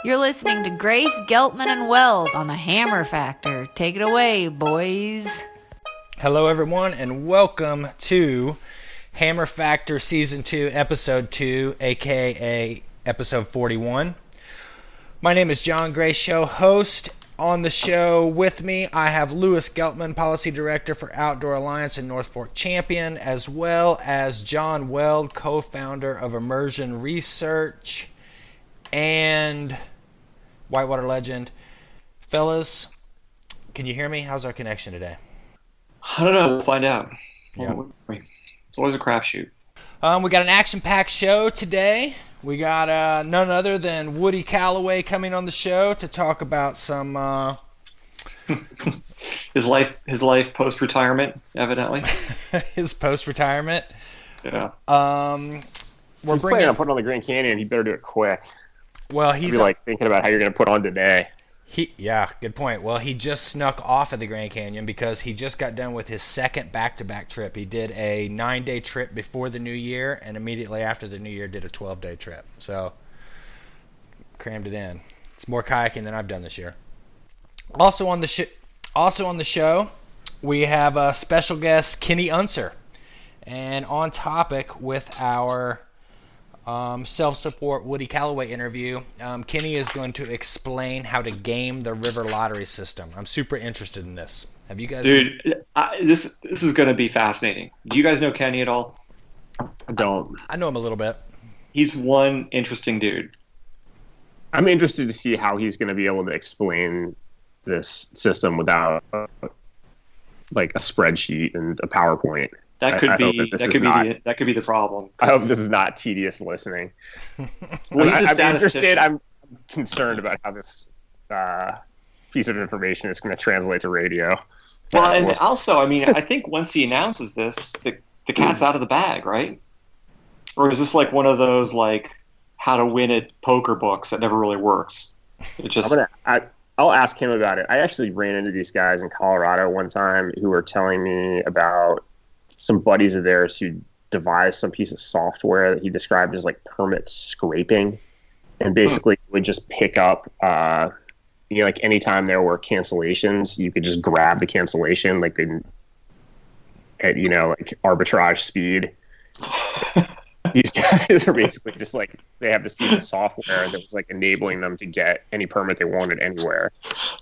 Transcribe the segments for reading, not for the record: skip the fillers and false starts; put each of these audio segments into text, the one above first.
You're listening to Grace, Geltman, and Weld on the Hammer Factor. Take it away, boys. Hello, everyone, and welcome to Hammer Factor Season 2, Episode 2, a.k.a. Episode 41. My name is John Grace, show host. On the show with me, I have Lewis Geltman, Policy Director for Outdoor Alliance and North Fork Champion, as well as John Weld, co-founder of Immersion Research and Whitewater legend. Fellas, can you hear me? How's our connection today? I don't know. We'll find out. Yeah. It's always a crapshoot. We got an action-packed show today. We got none other than Woody Calloway coming on the show to talk about some his life post-retirement, evidently. his post-retirement. Yeah. We're planning on putting on the Grand Canyon. He better do it quick. Well, he's thinking about how you're going to put on today. Good point. Well, he just snuck off of the Grand Canyon because he just got done with his second back-to-back trip. He did a 9-day trip before the new year, and immediately after the new year did a 12-day trip. So, crammed it in. It's more kayaking than I've done this year. Also on the show, we have a special guest, Kenny Unser, and on topic with our self-support Woody Calloway interview, Kenny is going to explain how to game the river lottery system. I'm super interested in this. Have you guys? Dude, this is going to be fascinating. Do you guys know Kenny at all? I don't. I know him a little bit. He's one interesting dude. I'm interested to see how he's going to be able to explain this system without like a spreadsheet and a PowerPoint. That could be the problem. I hope this is not tedious listening. Well, I'm interested. I'm concerned about how this piece of information is going to translate to radio. Well, and also, I think once he announces this, the cat's out of the bag, right? Or is this like one of those like how to win at poker books that never really works? It just. I'll ask him about it. I actually ran into these guys in Colorado one time who were telling me about some buddies of theirs who devised some piece of software that he described as like permit scraping, and basically would just pick up, like anytime there were cancellations, you could just grab the cancellation like at like arbitrage speed. These guys are basically just like, they have this piece of software that was like enabling them to get any permit they wanted anywhere.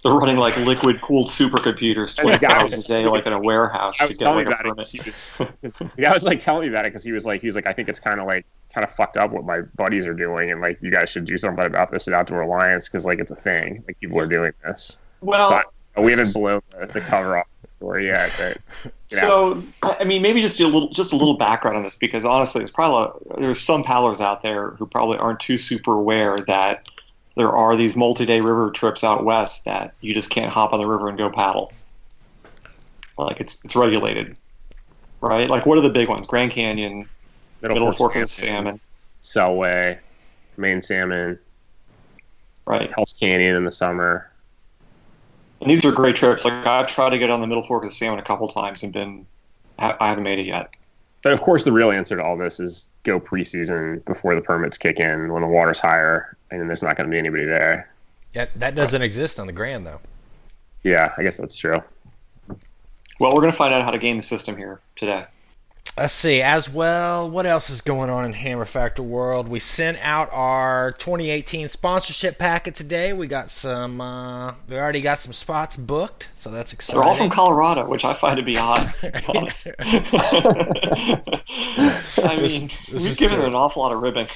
They're running like liquid cooled supercomputers 20 hours a day, like in a warehouse to get like a permit. The guy was like telling me about it because he was like, I think it's kind of fucked up what my buddies are doing, and like you guys should do something about this at Outdoor Alliance because like it's a thing, like people are doing this. Well, so we haven't blown the cover off the story yet. But, maybe just a little background on this, because honestly, there's some paddlers out there who probably aren't too super aware that there are these multi-day river trips out west that you just can't hop on the river and go paddle. Like it's regulated, right? Like what are the big ones? Grand Canyon, Middle Fork of the Salmon, Calloway, Main Salmon, right? Hell's Canyon in the summer. And these are great trips. Like I've tried to get on the Middle Fork of the Salmon a couple times and I haven't made it yet. But of course, the real answer to all this is go preseason before the permits kick in, when the water's higher and there's not going to be anybody there. Yeah, that doesn't exist on the Grand though. Yeah, I guess that's true. Well, we're going to find out how to game the system here today. Let's see. As well, what else is going on in Hammer Factor world? We sent out our 2018 sponsorship packet today. We got some. We already got some spots booked, so that's exciting. They're all from Colorado, which I find to be odd. To be honest. We've given them an awful lot of ribbing.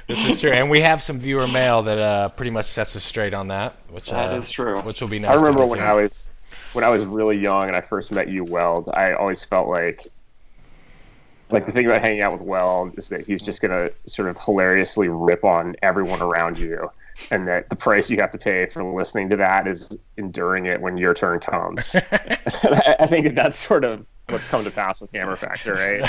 This is true, and we have some viewer mail that pretty much sets us straight on that. That is true. Which will be nice. I remember when I was really young and I first met you, Weld. I always felt like the thing about hanging out with Weld is that he's just going to sort of hilariously rip on everyone around you, and that the price you have to pay for listening to that is enduring it when your turn comes. I think that's sort of what's come to pass with Hammer Factor, right?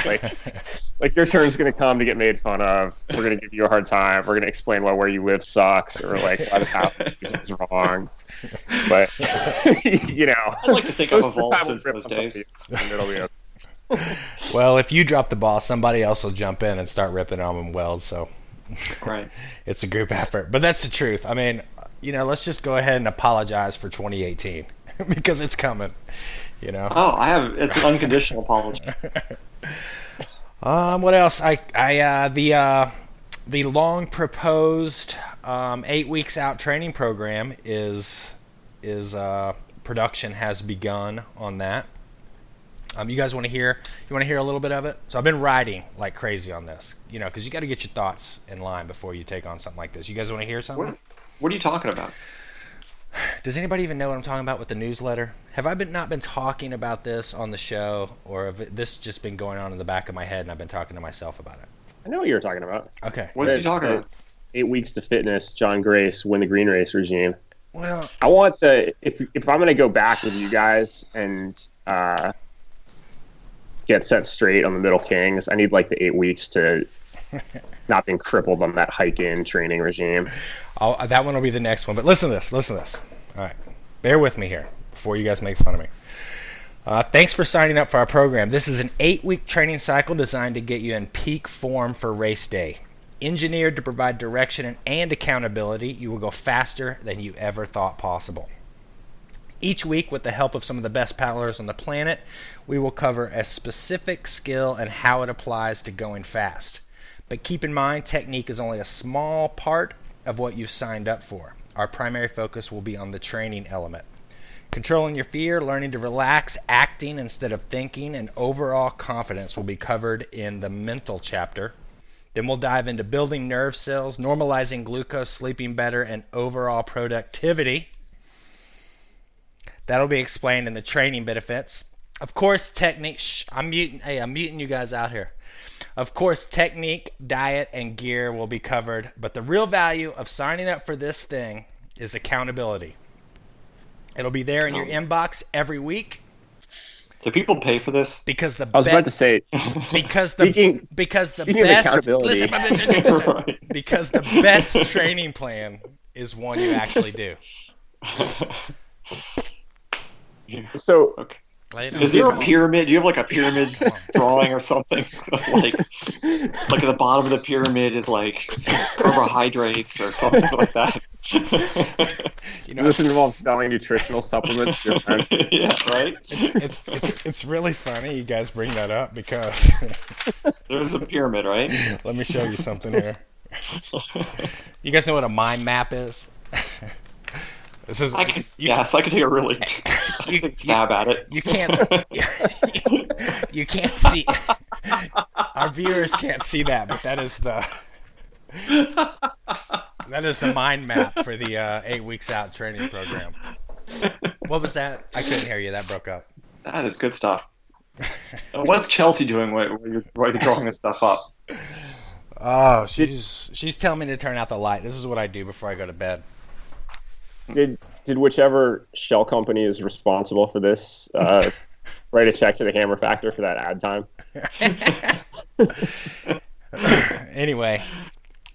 Like your turn's going to come to get made fun of. We're going to give you a hard time. We're going to explain why where you live sucks, or like why the path is wrong. But I'd like to think I've evolved since those days. It'll be okay. Well, if you drop the ball, somebody else will jump in and start ripping on them. Weld, so Right. It's a group effort, but that's the truth. I mean, let's just go ahead and apologize for 2018 because it's coming. Oh, it's an unconditional apology. What else? The long proposed 8 weeks out training program is production has begun on that. You guys want to hear? You want to hear a little bit of it? So I've been writing like crazy on this, because you got to get your thoughts in line before you take on something like this. You guys want to hear something? What are you talking about? Does anybody even know what I'm talking about with the newsletter? Have I not been talking about this on the show, or have this just been going on in the back of my head and I've been talking to myself about it? I know what you're talking about. Okay. What's he talking about? 8 weeks to fitness, John Grace, win the green race regime. Well, I want if I'm going to go back with you guys and get set straight on the Middle Kings, I need like the 8 weeks to not being crippled on that hike-in training regime. That one will be the next one. But listen to this. All right. Bear with me here before you guys make fun of me. Thanks for signing up for our program. This is an 8-week training cycle designed to get you in peak form for race day. Engineered to provide direction and accountability, you will go faster than you ever thought possible. Each week, with the help of some of the best paddlers on the planet, we will cover a specific skill and how it applies to going fast. But keep in mind, technique is only a small part of what you've signed up for. Our primary focus will be on the training element. Controlling your fear, learning to relax, acting instead of thinking, and overall confidence will be covered in the mental chapter. Then we'll dive into building nerve cells, normalizing glucose, sleeping better, and overall productivity. That'll be explained in the training benefits. Of course, technique. I'm muting you guys out here. Of course, technique, diet, and gear will be covered, but the real value of signing up for this thing is accountability. It'll be there in your inbox every week. Do people pay for this? Because I was about to say, because speaking the of best accountability. Right. because the best training plan is one you actually do. So, Okay. Later. Is there a pyramid? Do you have like a pyramid drawing or something? like at the bottom of the pyramid is like carbohydrates or something like that. this involves selling nutritional supplements to your friends. Yeah, right. It's really funny you guys bring that up because There's a pyramid, right? let me show you something here. You guys know what a mind map is? I could take a really big stab at it. You can't. You can't see. Our viewers can't see that, but that is the mind map for the 8 weeks out training program. What was that? I couldn't hear you. That broke up. That is good stuff. What's Chelsea doing while you're drawing this stuff up? Oh, she's telling me to turn out the light. This is what I do before I go to bed. Did whichever shell company is responsible for this write a check to the Hammer Factor for that ad time? Anyway,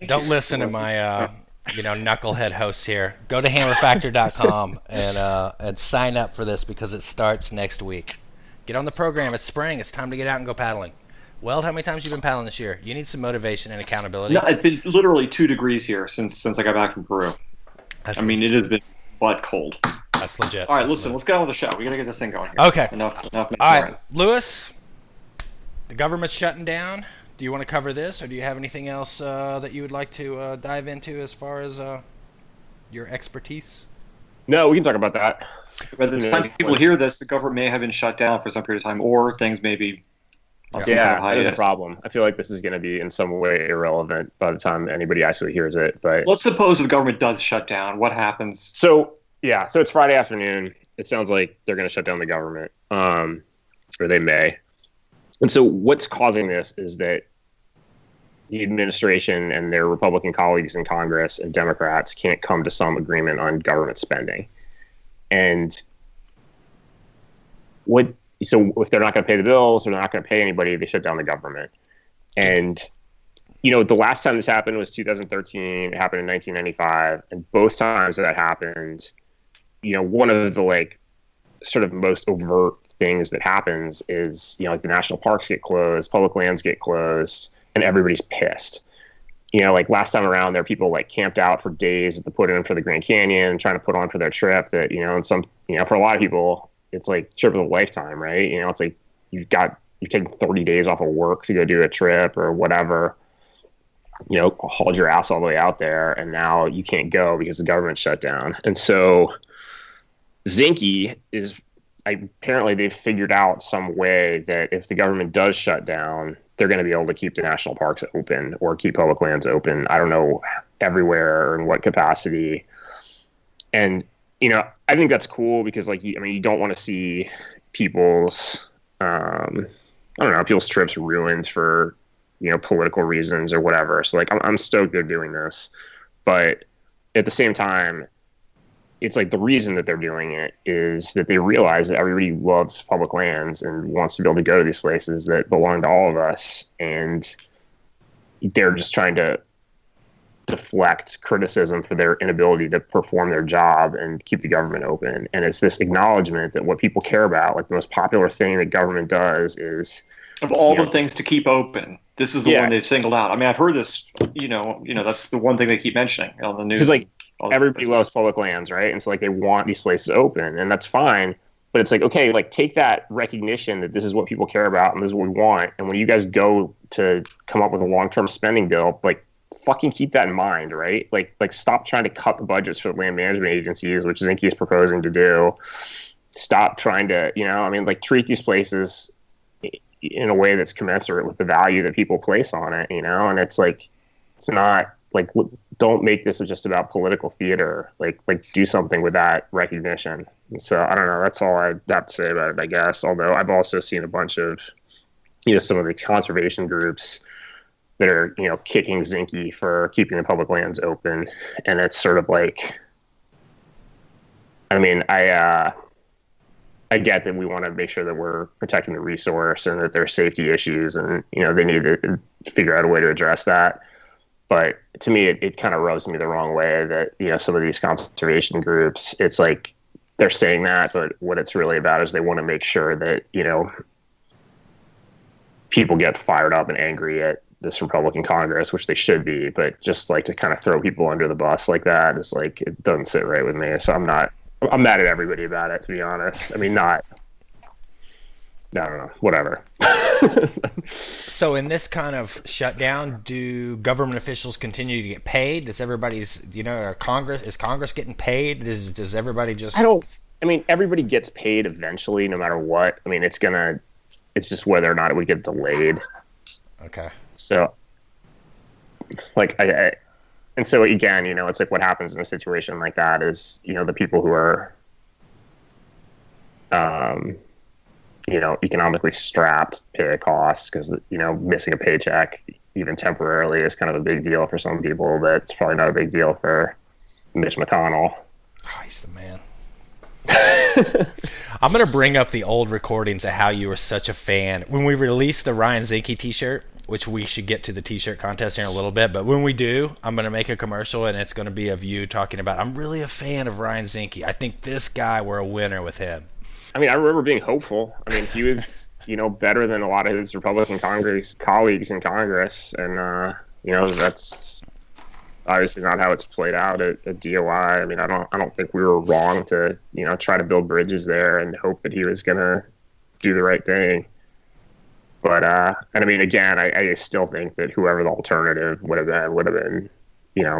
don't listen to my knucklehead hosts here. Go to hammerfactor.com and sign up for this because it starts next week. Get on the program. It's spring. It's time to get out and go paddling. Weld, how many times have you been paddling this year? You need some motivation and accountability. No, it's been literally 2 degrees here since I got back from Peru. It has been butt cold. That's legit. All right, listen, let's get on with the show. We got to get this thing going here. Okay. Enough. All right, Lewis, the government's shutting down. Do you want to cover this, or do you have anything else that you would like to dive into as far as your expertise? No, we can talk about that. By the time people hear this, the government may have been shut down for some period of time, or things may be on some kind of that is a hiatus. problem. I feel like this is going to be in some way irrelevant by the time anybody actually hears it. But Let's suppose the government does shut down. What happens? so it's Friday afternoon. It sounds like they're going to shut down the government, or they may. And so what's causing this is that the administration and their Republican colleagues in Congress and Democrats can't come to some agreement on government spending. And so if they're not going to pay the bills or they're not going to pay anybody, they shut down the government. And, the last time this happened was 2013. It happened in 1995. And both times that happened, one of the sort of most overt things that happens is, the national parks get closed, public lands get closed, and everybody's pissed. like last time around, there are people like camped out for days at the put in for the Grand Canyon, trying to put on for their trip. That and some for a lot of people, it's like trip of a lifetime, right? It's like you've taken 30 days off of work to go do a trip or whatever. Hauled your ass all the way out there, and now you can't go because the government shut down. And so Zinke is apparently they've figured out some way that if the government does shut down, they're going to be able to keep the national parks open or keep public lands open. I don't know everywhere or in what capacity. And, I think that's cool because you don't want to see people's, people's trips ruined for, political reasons or whatever. So I'm stoked they're doing this, but at the same time, it's like the reason that they're doing it is that they realize that everybody loves public lands and wants to be able to go to these places that belong to all of us. And they're just trying to deflect criticism for their inability to perform their job and keep the government open. And it's this acknowledgement that what people care about, like the most popular thing that government does is of all the things to keep open, this is the one they've singled out. I mean, I've heard this, that's the one thing they keep mentioning on the news. Because everybody loves public lands, right? And so they want these places open, and that's fine. But it's okay, take that recognition that this is what people care about and this is what we want. And when you guys go to come up with a long-term spending bill, fucking keep that in mind, right? Stop trying to cut the budgets for land management agencies, which Zinke is proposing to do. Stop trying to, treat these places in a way that's commensurate with the value that people place on it, and it's not don't make this just about political theater, do something with that recognition. So I don't know, that's all I have to say about it, I guess. Although I've also seen a bunch of, some of the conservation groups that are, kicking Zinke for keeping the public lands open. And it's sort of I get that we want to make sure that we're protecting the resource and that there's safety issues and, they need to figure out a way to address that. But to me, it kind of rubs me the wrong way that, some of these conservation groups, it's they're saying that, but what it's really about is they want to make sure that, people get fired up and angry at this Republican Congress, which they should be, but just to kind of throw people under the bus like that is it doesn't sit right with me. So I'm mad at everybody about it, to be honest. I mean, I don't know, whatever. So in this kind of shutdown, do government officials continue to get paid? Does everybody's, is Congress getting paid? Does everybody just... everybody gets paid eventually, no matter what. It's just whether or not it would get delayed. Okay. So, and so again, it's what happens in a situation like that is, the people who are, economically strapped pay a cost because, missing a paycheck, even temporarily, is kind of a big deal for some people, but it's probably not a big deal for Mitch McConnell. Oh, he's the man. I'm going to bring up the old recordings of how you were such a fan. When we released the Ryan Zinke t-shirt, which we should get to the t-shirt contest here in a little bit, but when we do, I'm going to make a commercial, and it's going to be of you talking about, I'm really a fan of Ryan Zinke. I think this guy, we're a winner with him. I remember being hopeful. He was, better than a lot of his Republican colleagues in Congress. And, that's obviously not how it's played out at DOI. I don't think we were wrong to, try to build bridges there and hope that he was going to do the right thing. But, again, I still think that whoever the alternative would have been,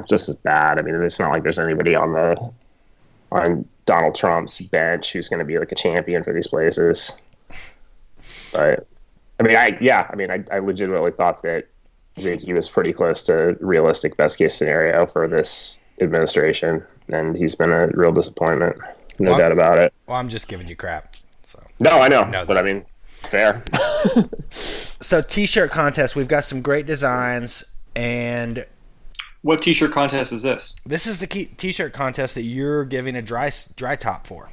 just as bad. It's not like there's anybody on Donald Trump's bench who's going to be a champion for these places. But, I legitimately thought that Zinke was pretty close to realistic best case scenario for this administration, and he's been a real disappointment. No doubt about it. Well, I'm just giving you crap. So. No, I know, but fair. So t-shirt contest, we've got some great designs. And what t-shirt contest is this? This is the t-shirt contest that you're giving a dry top for.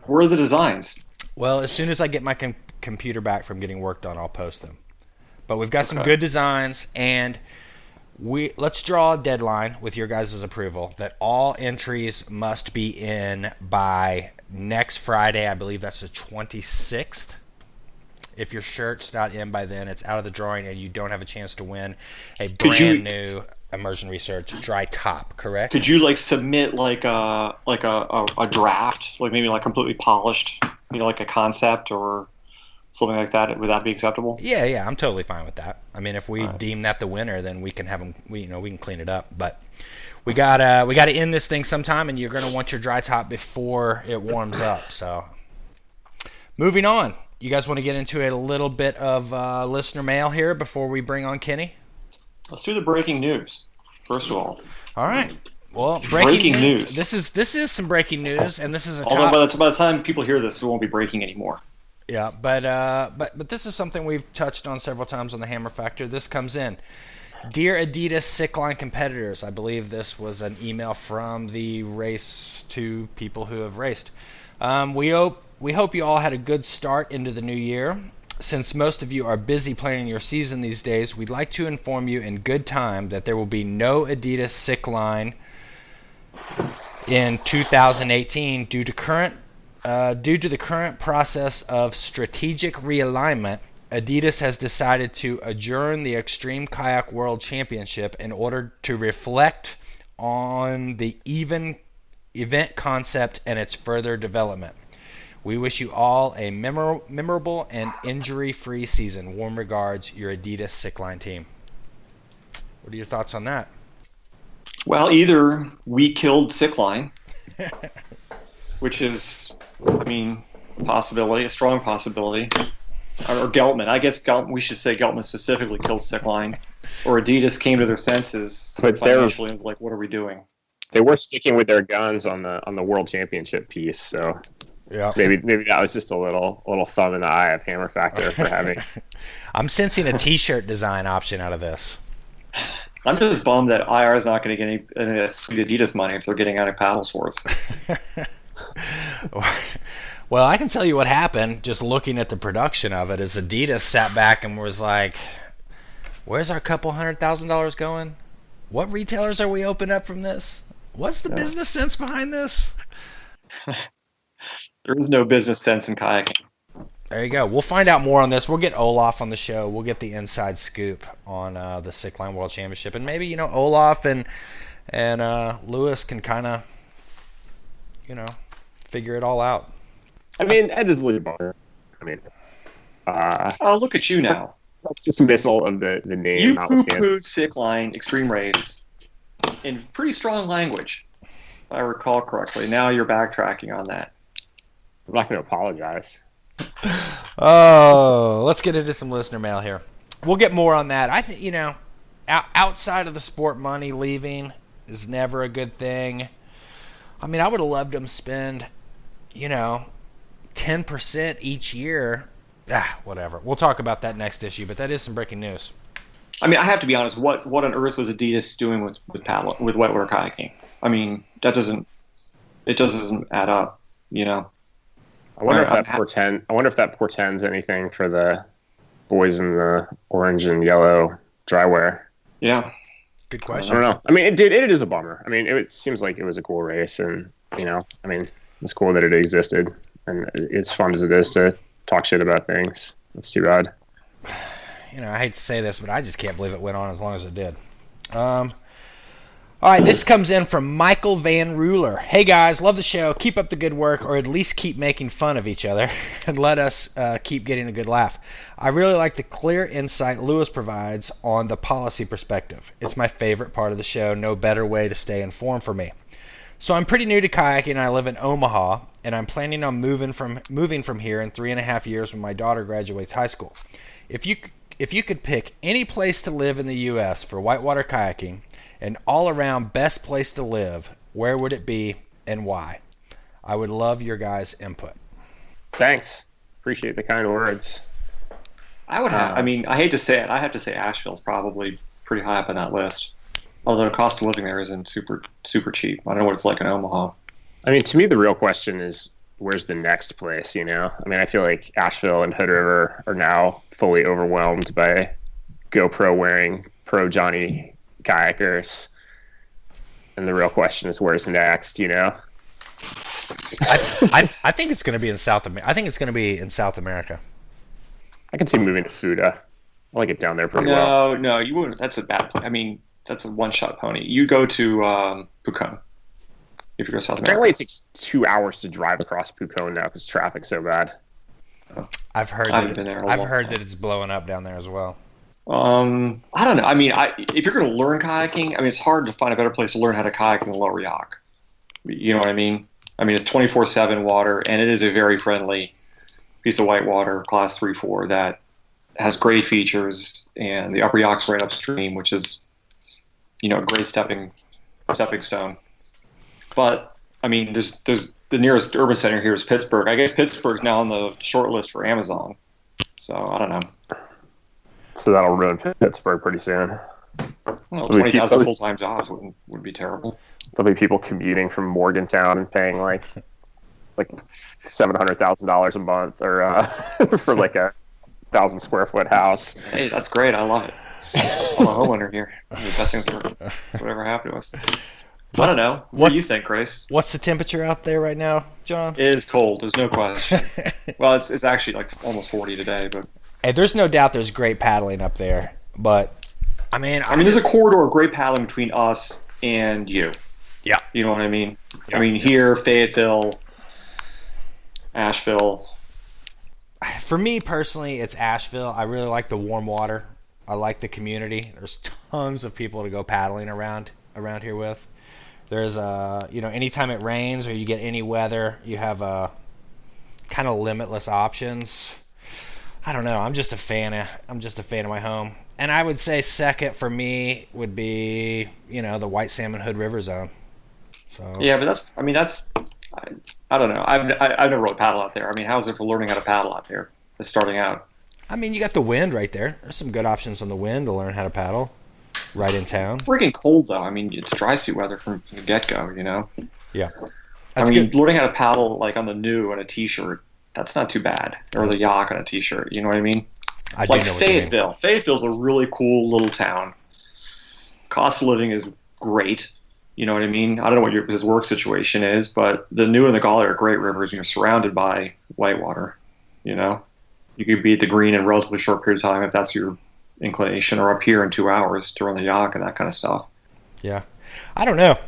Where are the designs? Well, as soon as I get my computer back from getting work done, I'll post them. But we've got some good designs, and let's draw a deadline with your guys' approval that all entries must be in by next Friday. I believe that's the 26th. If your shirt's not in by then, it's out of the drawing, and you don't have a chance to win a brand new Immersion Research dry top. Correct? Could you like submit like a draft, like maybe like completely polished, like a concept or something like that? Would that be acceptable? Yeah, I'm totally fine with that. I mean, if we deem that the winner, then we can have them. We can clean it up. But we gotta end this thing sometime, and you're gonna want your dry top before it warms up. So, moving on. You guys want to get into a little bit of listener mail here before we bring on Kenny? Let's do the breaking news first of all. All right. Well, breaking news. This is some breaking news, and this is a. Although by the time people hear this, it won't be breaking anymore. Yeah, but this is something we've touched on several times on the Hammer Factor. This comes in. Dear Adidas Sickline competitors, I believe this was an email from the race to people who have raced. We hope you all had a good start into the new year. Since most of you are busy planning your season these days, we'd like to inform you in good time that there will be no Adidas Sickline in 2018 due to the current process of strategic realignment. Adidas has decided to adjourn the Extreme Kayak World Championship in order to reflect on the event concept and its further development. We wish you all a memorable and injury-free season. Warm regards, your Adidas Sickline team. What are your thoughts on that? Well, either we killed Sickline, which is, I mean, a strong possibility, or Geltman. I guess we should say Geltman specifically killed Sickline, or Adidas came to their senses financially and was like, "What are we doing?" They were sticking with their guns on the World Championship piece, so. Yeah. Maybe that was just a little thumb in the eye of Hammer Factor for having. I'm sensing a T-shirt design option out of this. I'm just bummed that IR is not going to get any of that sweet Adidas money if they're getting out of paddle sports. Well, I can tell you what happened just looking at the production of it is Adidas sat back and was like, where's our couple $100,000 going? What retailers are we opening up from this? What's the business sense behind this? There is no business sense in kayaking. There you go. We'll find out more on this. We'll get Olaf on the show. We'll get the inside scoop on the Sickline World Championship. And maybe, Olaf and Lewis can kind of, figure it all out. I mean, that is a little bummer. I mean, look at you now. Dismissal of the name. You poo-pooed Sickline Extreme Race in pretty strong language, if I recall correctly. Now you're backtracking on that. I'm not going to apologize. Oh, let's get into some listener mail here. We'll get more on that. I think, outside of the sport, money leaving is never a good thing. I mean, I would have loved them spend, 10% each year. Whatever. We'll talk about that next issue, but that is some breaking news. I mean, I have to be honest. What on earth was Adidas doing with whitewater kayaking? I mean, it doesn't add up, I wonder if that portends anything for the boys in the orange and yellow drywear. Yeah. Good question. I don't know. I mean, it is a bummer. I mean, it seems like it was a cool race, and it's cool that it existed, and it's fun as it is to talk shit about things. That's too bad. I hate to say this, but I just can't believe it went on as long as it did. All right, this comes in from Michael Van Ruler. Hey guys, love the show. Keep up the good work, or at least keep making fun of each other, and let us keep getting a good laugh. I really like the clear insight Lewis provides on the policy perspective. It's my favorite part of the show. No better way to stay informed for me. So I'm pretty new to kayaking, and I live in Omaha, and I'm planning on moving from here in 3.5 years when my daughter graduates high school. If you could pick any place to live in the U.S. for whitewater kayaking, an all-around best place to live, where would it be and why? I would love your guys' input. Thanks. Appreciate the kind words. I would have. I mean, I hate to say it. I have to say Asheville's probably pretty high up on that list. Although the cost of living there isn't super, super cheap. I don't know what it's like in Omaha. I mean, to me, the real question is, where's the next place, I mean, I feel like Asheville and Hood River are now fully overwhelmed by GoPro-wearing Pro Johnny kayakers, and the real question is where's next. I think it's going to be in South America. I think it's going to be in South America. I can see moving to Fuda. I like it down there pretty well. No, you wouldn't. That's a bad place. I mean, that's a one-shot pony. You go to Pucón if you go to South America. Apparently, it takes 2 hours to drive across Pucón now because traffic's so bad. I've heard. I haven't been there in a I've long heard time. that it's blowing up down there as well. I don't know. I mean, if you're going to learn kayaking, I mean, it's hard to find a better place to learn how to kayak than the Lower Yacht. You know what I mean? I mean, it's 24/7 water, and it is a very friendly piece of whitewater, class 3-4, that has great features, and the Upper Yacht's right upstream, which is, a great stepping stone. But I mean, there's the nearest urban center here is Pittsburgh. I guess Pittsburgh's now on the short list for Amazon. So I don't know. So that'll ruin Pittsburgh pretty soon. Well, 20,000 full-time jobs would be terrible. There'll be people commuting from Morgantown and paying like $700,000 a month, or for like a 1,000 square foot house. Hey, that's great. I love it. I'm a homeowner here. The best things whatever happened to us. I don't know. What do you think, Grace? What's the temperature out there right now, John? It is cold. There's no question. Well, it's actually like almost 40 today, but Hey, there's no doubt there's great paddling up there, but I mean, there's a corridor of great paddling between us and you. Yeah. You know what I mean? Yeah. I mean, here, Fayetteville, Asheville. For me personally, it's Asheville. I really like the warm water. I like the community. There's tons of people to go paddling around here with. There's anytime it rains or you get any weather, you have kind of limitless options. I don't know. I'm just a fan of my home. And I would say second for me would be, the White Salmon Hood River Zone. So Yeah, but I don't know. I've never really paddled out there. I mean, how's it for learning how to paddle out there? Just starting out. I mean, you got the wind right there. There's some good options on the wind to learn how to paddle right in town. Freaking cold though. I mean, it's dry suit weather from the get-go. Yeah. That's good. good. Learning how to paddle like on the new on a t-shirt, that's not too bad. Or the yacht on a t-shirt. You know what I mean? I do Like know what you mean. Fayetteville. Fayetteville's a really cool little town. Cost of living is great. You know what I mean? I don't know what his work situation is, but the New and the Gauley are great rivers, and you're surrounded by whitewater. You could be at the green in a relatively short period of time if that's your inclination, or up here in 2 hours to run the yacht and that kind of stuff. Yeah. I don't know.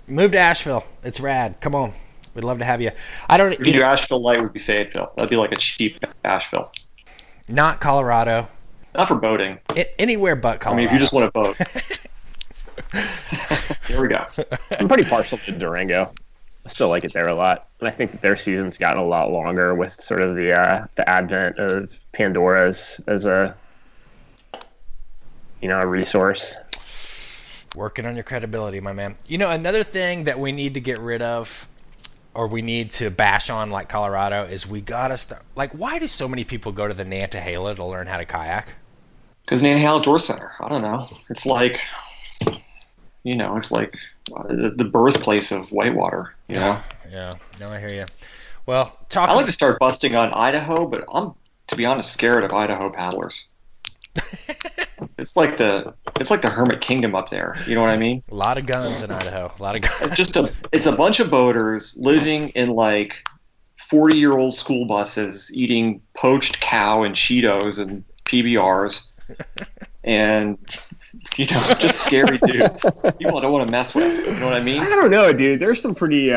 Move to Asheville. It's rad. Come on. We'd love to have you. Your Asheville light would be Fayetteville. That'd be like a cheap Asheville. Not Colorado. Not for boating. Anywhere but Colorado. I mean, if you just want to boat. Here we go. I'm pretty partial to Durango. I still like it there a lot, and I think that their season's gotten a lot longer with sort of the advent of Pandora's as a resource. Working on your credibility, my man. Another thing that we need to get rid of, or we need to bash on like Colorado, is we gotta start. Like, why do so many people go to the Nantahala to learn how to kayak? Because Nantahala Outdoor Center. I don't know. It's like, it's like the birthplace of whitewater. Yeah. No, I hear you. Well, I like to start busting on Idaho, but I'm, to be honest, scared of Idaho paddlers. It's like the Hermit Kingdom up there. You know what I mean? A lot of guns in Idaho. A lot of guns. It's a bunch of boaters living in like 40-year-old school buses, eating poached cow and Cheetos and PBRs, and just scary dudes. People I don't want to mess with. You know what I mean? I don't know, dude. There's some pretty.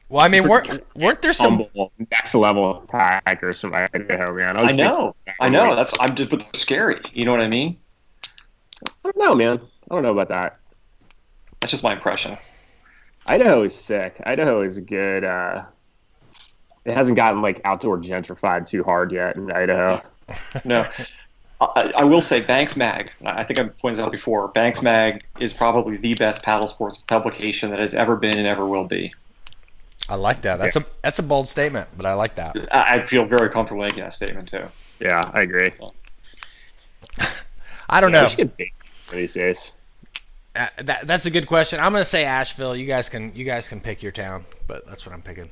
Well, I mean, weren't there some humble, next level hackers from Idaho, man? I know. But they're scary. You know what I mean? I don't know, man. I don't know about that. That's just my impression. Idaho is sick. Idaho is good. It hasn't gotten like outdoor gentrified too hard yet in Idaho. No. I will say Banks Mag, I think I've pointed out before, Banks Mag is probably the best paddle sports publication that has ever been and ever will be. I like that. That's a bold statement, but I like that. I feel very comfortable making that statement too. Yeah, I agree. I don't know. We should get big these days. That's a good question. I'm going to say Asheville. You guys can pick your town, but that's what I'm picking.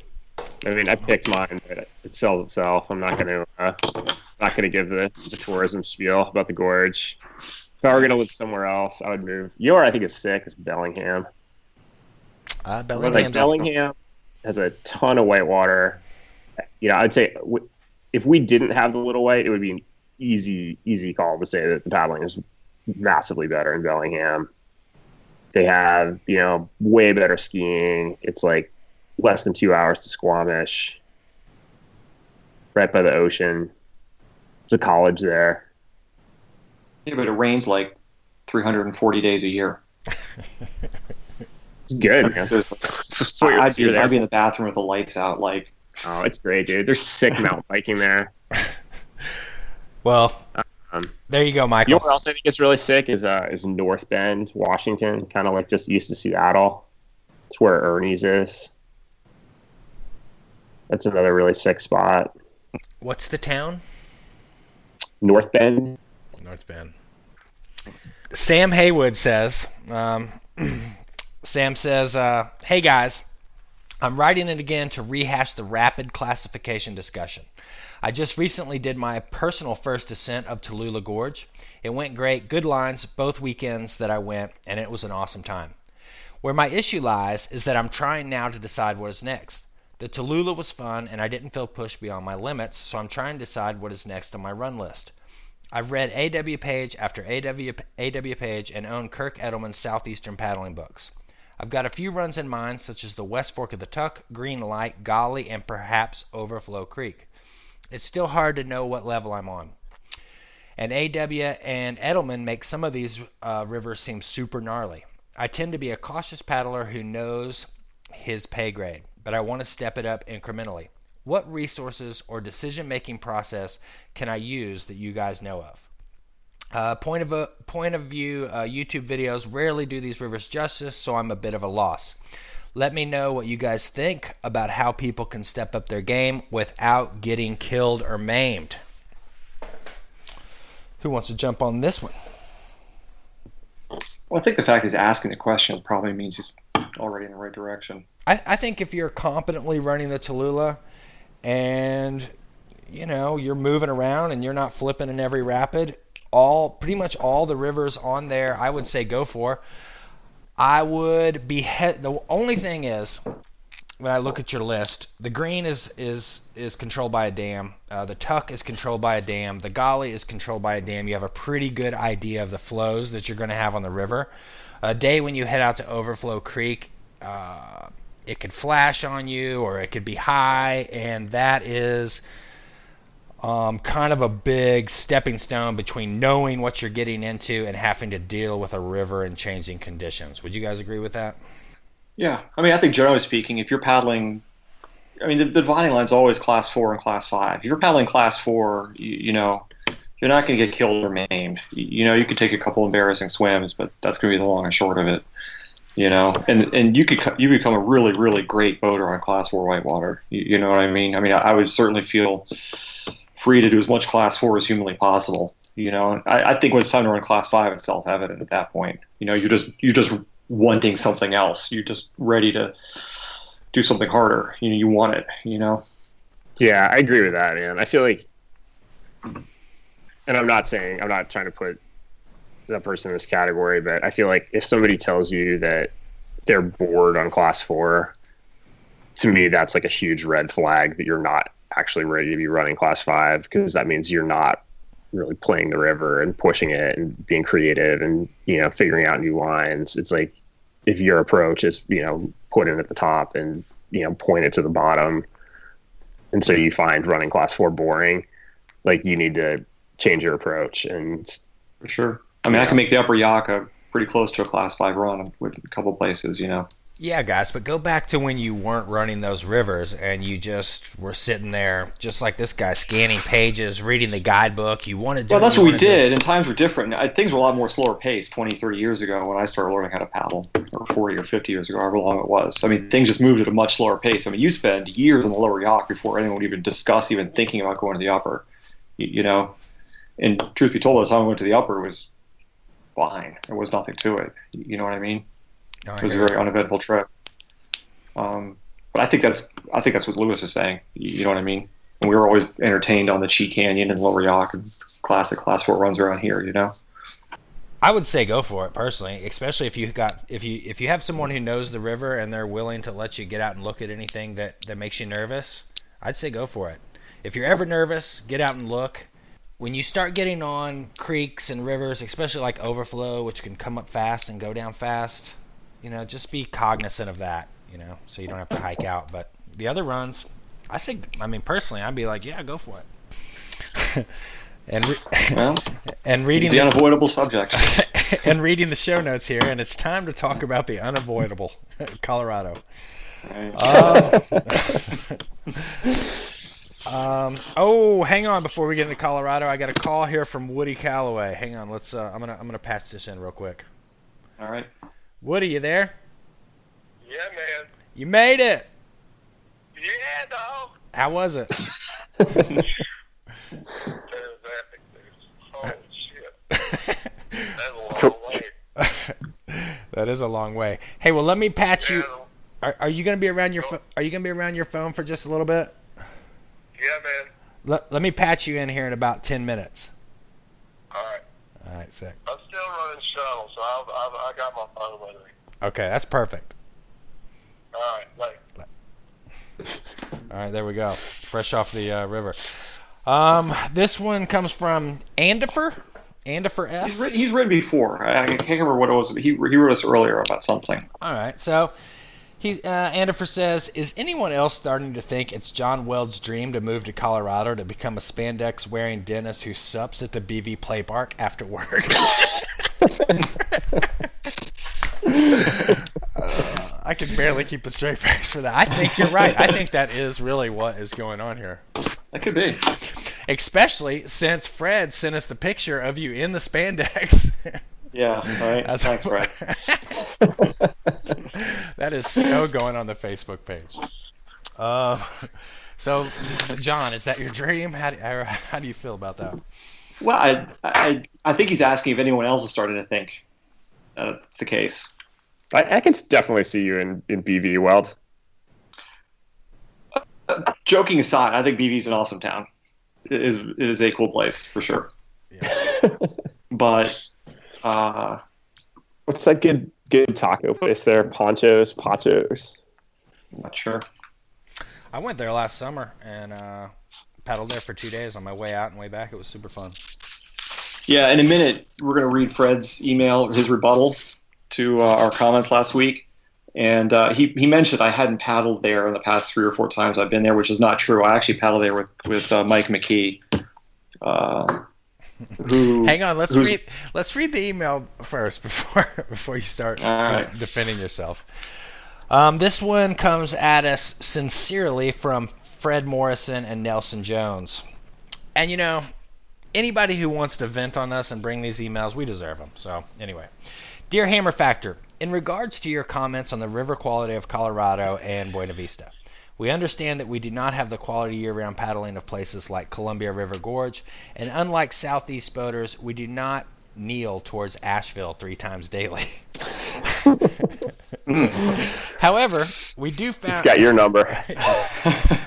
I mean, I picked mine, but it sells itself. I'm not going to give the tourism spiel about the gorge. If I were going to live somewhere else, I would move. I think is sick. Is Bellingham. Bellingham. Bellingham, has a ton of whitewater. I'd say if we didn't have the Little White, it would be an easy call to say that the paddling is massively better in Bellingham. They have, way better skiing. It's like less than 2 hours to Squamish, right by the ocean. There's a college there. Yeah, but it rains like 340 days a year. It's good, man. I'd be in the bathroom with the lights out. Like, oh, it's great, dude. There's sick mountain biking there. Well, there you go, Michael. You know what else I think is really sick is North Bend, Washington, kind of like just east of Seattle. It's where Ernie's is. That's another really sick spot. What's the town? North Bend. North Bend. Sam Haywood says, Sam says, hey guys, I'm writing it again to rehash the rapid classification discussion. I just recently did my personal first descent of Tallulah Gorge. It went great, good lines both weekends that I went, and it was an awesome time. Where my issue lies is that I'm trying now to decide what is next. The Tallulah was fun, and I didn't feel pushed beyond my limits, so I'm trying to decide what is next on my run list. I've read A.W. Page after A.W. Page and own Kirk Edelman's Southeastern paddling books. I've got a few runs in mind, such as the West Fork of the Tuck, Green Light, Golly, and perhaps Overflow Creek. It's still hard to know what level I'm on. And A.W. and Edelman make some of these rivers seem super gnarly. I tend to be a cautious paddler who knows his pay grade, but I want to step it up incrementally. What resources or decision-making process can I use that you guys know of? Point of view YouTube videos rarely do these rivers justice, so I'm a bit of a loss. Let me know what you guys think about how people can step up their game without getting killed or maimed. Who wants to jump on this one? Well, I think the fact he's asking the question probably means he's already in the right direction. I think if you're competently running the Tallulah and you're moving around and you're not flipping in every rapid, pretty much all the rivers on there, I would say go for. I would be the only thing is, when I look at your list, the Green is controlled by a dam. The Tuck is controlled by a dam. The Golly is controlled by a dam. You have a pretty good idea of the flows that you're going to have on the river. A day when you head out to Overflow Creek, it could flash on you or it could be high, and that is kind of a big stepping stone between knowing what you're getting into and having to deal with a river and changing conditions. Would you guys agree with that? Yeah. I mean, I think generally speaking, if you're paddling, the dividing line's always class 4 and class 5. If you're paddling class 4, you're not going to get killed or maimed. You could take a couple embarrassing swims, but that's going to be the long and short of it. And you become a really, really great boater on class 4 whitewater. You know what I mean? I would certainly feel free to do as much class 4 as humanly possible. I think when it's time to run class 5, it's self-evident at that point. You're just wanting something else. You're just ready to do something harder. You want it. Yeah, I agree with that, man. I feel like, and I'm not trying to put that person in this category, but I feel like if somebody tells you that they're bored on class 4, to me that's like a huge red flag that you're not actually ready to be running class 5, because that means you're not really playing the river and pushing it and being creative and figuring out new lines. It's like if your approach is put in at the top and point it to the bottom, and so you find running class 4 boring, like you need to change your approach. And for sure, I can make the Upper Yaka pretty close to a class 5 run with a couple places. Yeah, guys, but go back to when you weren't running those rivers and you just were sitting there, just like this guy, scanning pages, reading the guidebook. You wanted to. Well, that's what we did, and times were different. Things were a lot more slower paced 20, 30 years ago when I started learning how to paddle, or 40 or 50 years ago, however long it was. Things just moved at a much slower pace. You spend years on the lower Yak before anyone would even discuss even thinking about going to the upper, And truth be told, by the time I went to the upper, it was fine. There was nothing to it. You know what I mean? It was a very uneventful trip. But I think that's what Lewis is saying. You know what I mean? And we were always entertained on the Chi Canyon and Lower Yak and classic class 4 runs around here. I would say go for it personally, especially if you have someone who knows the river and they're willing to let you get out and look at anything that makes you nervous. I'd say go for it. If you're ever nervous, get out and look. When you start getting on creeks and rivers, especially like overflow, which can come up fast and go down fast, just be cognizant of that, so you don't have to hike out. But the other runs, personally, I'd be like, yeah, go for it. and reading the unavoidable subject. And reading the show notes here, and it's time to talk about the unavoidable, Colorado. Right. Hang on before we get into Colorado. I got a call here from Woody Calloway. Hang on, let's. I'm gonna patch this in real quick. All right. Woody, you there? Yeah, man. You made it. Yeah, dog. How was it? That was epic, dude. Holy shit. That's a long way. That is a long way. Hey, well, let me patch you. Are you gonna be around your Are you gonna be around your phone for just a little bit? Yeah, man. Let me patch you in here in about 10 minutes. All right. All right, sick. I'm still running shuttle, so I got my phone with me. Okay, that's perfect. All right, later. All right, there we go. Fresh off the river. This one comes from Andifer F. He's written before. I can't remember what it was, but he wrote us earlier about something. All right, so Andifer says, is anyone else starting to think it's John Weld's dream to move to Colorado to become a spandex-wearing dentist who sups at the BV Play Park after work? I can barely keep a straight face for that. I think you're right. I think that is really what is going on here. That could be. Especially since Fred sent us the picture of you in the spandex. Yeah, right. Thanks, Fred. That is so going on the Facebook page. So, John, is that your dream? How do you feel about that? Well, I think he's asking if anyone else is starting to think it's the case. I can definitely see you in BV, Weld. Joking aside, I think BV's an awesome town. It is a cool place for sure. Yeah. But what's that good taco place there? Ponchos. I'm not sure. I went there last summer and paddled there for 2 days on my way out and way back. It was super fun. Yeah, in a minute, we're going to read Fred's email, his rebuttal to our comments last week. And he mentioned I hadn't paddled there in the past 3 or 4 times I've been there, which is not true. I actually paddled there with Mike McKee. Hang on, let's read the email first before you start defending yourself. This one comes at us sincerely from Fred Morrison and Nelson Jones. And anybody who wants to vent on us and bring these emails, we deserve them. So anyway, Dear Hammer Factor, in regards to your comments on the river quality of Colorado and Buena Vista, we understand that we do not have the quality year-round paddling of places like Columbia River Gorge, and unlike Southeast boaters, we do not kneel towards Asheville 3 times daily. However, we do find... He's got your number.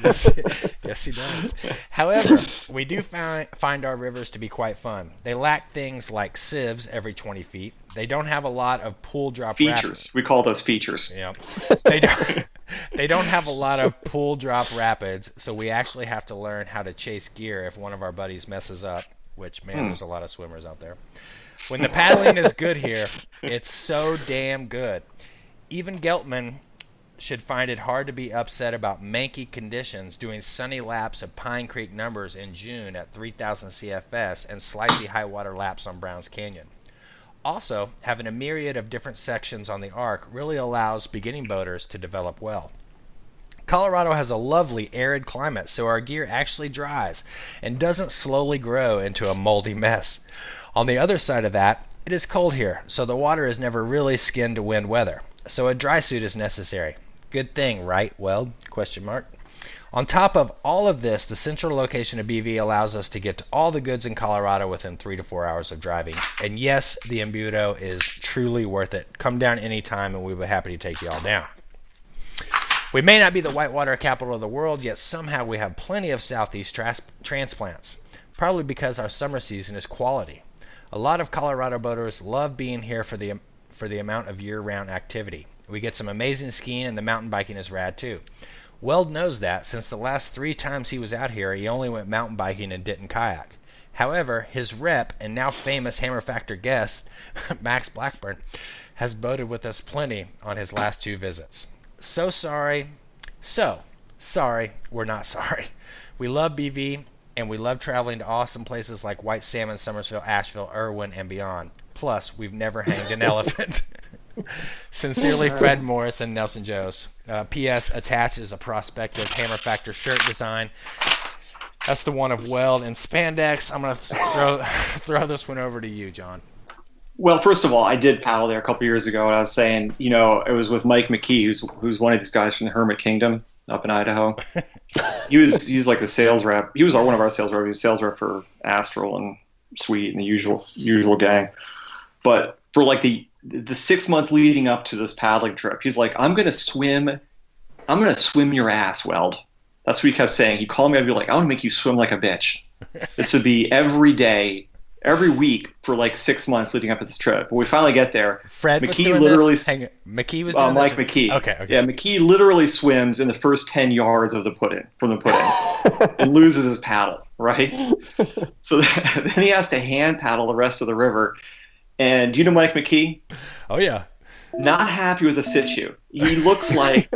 Yes, he does. However, we do find our rivers to be quite fun. They lack things like sieves every 20 feet. They don't have a lot of pool drop features. Rapids. We call those features. Yeah. They don't have a lot of pool drop rapids, so we actually have to learn how to chase gear if one of our buddies messes up, which, man, there's a lot of swimmers out there. When the paddling is good here, it's so damn good. Even Geltman should find it hard to be upset about manky conditions doing sunny laps of Pine Creek numbers in June at 3,000 CFS and slicey high water laps on Browns Canyon. Also, having a myriad of different sections on the arc really allows beginning boaters to develop well. Colorado has a lovely arid climate, so our gear actually dries and doesn't slowly grow into a moldy mess. On the other side of that, it is cold here, so the water is never really skin to wind weather. So a dry suit is necessary. Good thing, right, Weld? ? On top of all of this, the central location of BV allows us to get to all the goods in Colorado within 3 to 4 hours of driving. And yes, the Embudo is truly worth it. Come down anytime and we'll be happy to take you all down. We may not be the whitewater capital of the world, yet somehow we have plenty of southeast transplants. Probably because our summer season is quality. A lot of Colorado boaters love being here for the amount of year-round activity. We get some amazing skiing, and the mountain biking is rad too. Weld knows that since the last 3 times he was out here, he only went mountain biking and didn't kayak. However, his rep and now famous Hammer Factor guest, Max Blackburn, has boated with us plenty on his last 2 visits. So sorry, we're not sorry. We love BV, and we love traveling to awesome places like White Salmon, Somersville, Asheville, Irwin, and beyond. Plus, we've never hanged an elephant. Sincerely, Fred Morris and Nelson Joes. P.S. Attached is a prospective Hammer Factor shirt design. That's the one of Weld and spandex. I'm going to throw this one over to you, John. Well, first of all, I did paddle there a couple years ago, and I was saying, it was with Mike McKee, who's one of these guys from the Hermit Kingdom up in Idaho. He's like the sales rep. He was one of our sales reps. He was sales rep for Astral and Sweet and the usual gang. But for like the 6 months leading up to this paddling trip, he's like, I'm gonna swim your ass, Weld. That's what he kept saying. He'd call me, I'd be like, I want to make you swim like a bitch. This would be every day, every week for like 6 months leading up to this trip. But we finally get there. Fred McKee was doing literally, this? McKee was doing Mike this? McKee. Okay. Yeah, McKee literally swims in the first 10 yards of the pudding and loses his paddle, right? So then he has to hand paddle the rest of the river. And do you know Mike McKee? Oh, yeah. Not happy with the situ. He looks like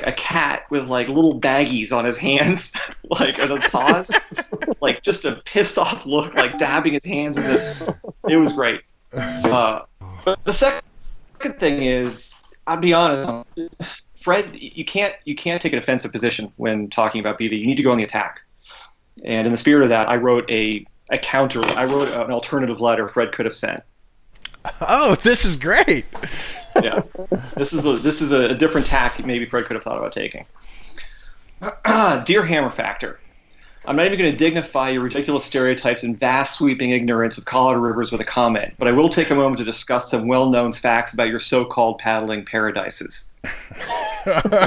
a cat with like little baggies on his hands, like on his paws, like just a pissed off look, like dabbing his hands in the. It was great. But the second thing is, I'll be honest, Fred, you can't take an offensive position when talking about BV. You need to go on the attack. And in the spirit of that, I wrote an alternative letter Fred could have sent. Oh, this is great. Yeah, this is a different tack maybe Fred could have thought about taking. Dear Hammer Factor, I'm not even going to dignify your ridiculous stereotypes and vast sweeping ignorance of Colorado rivers with a comment, but I will take a moment to discuss some well-known facts about your so-called paddling paradises.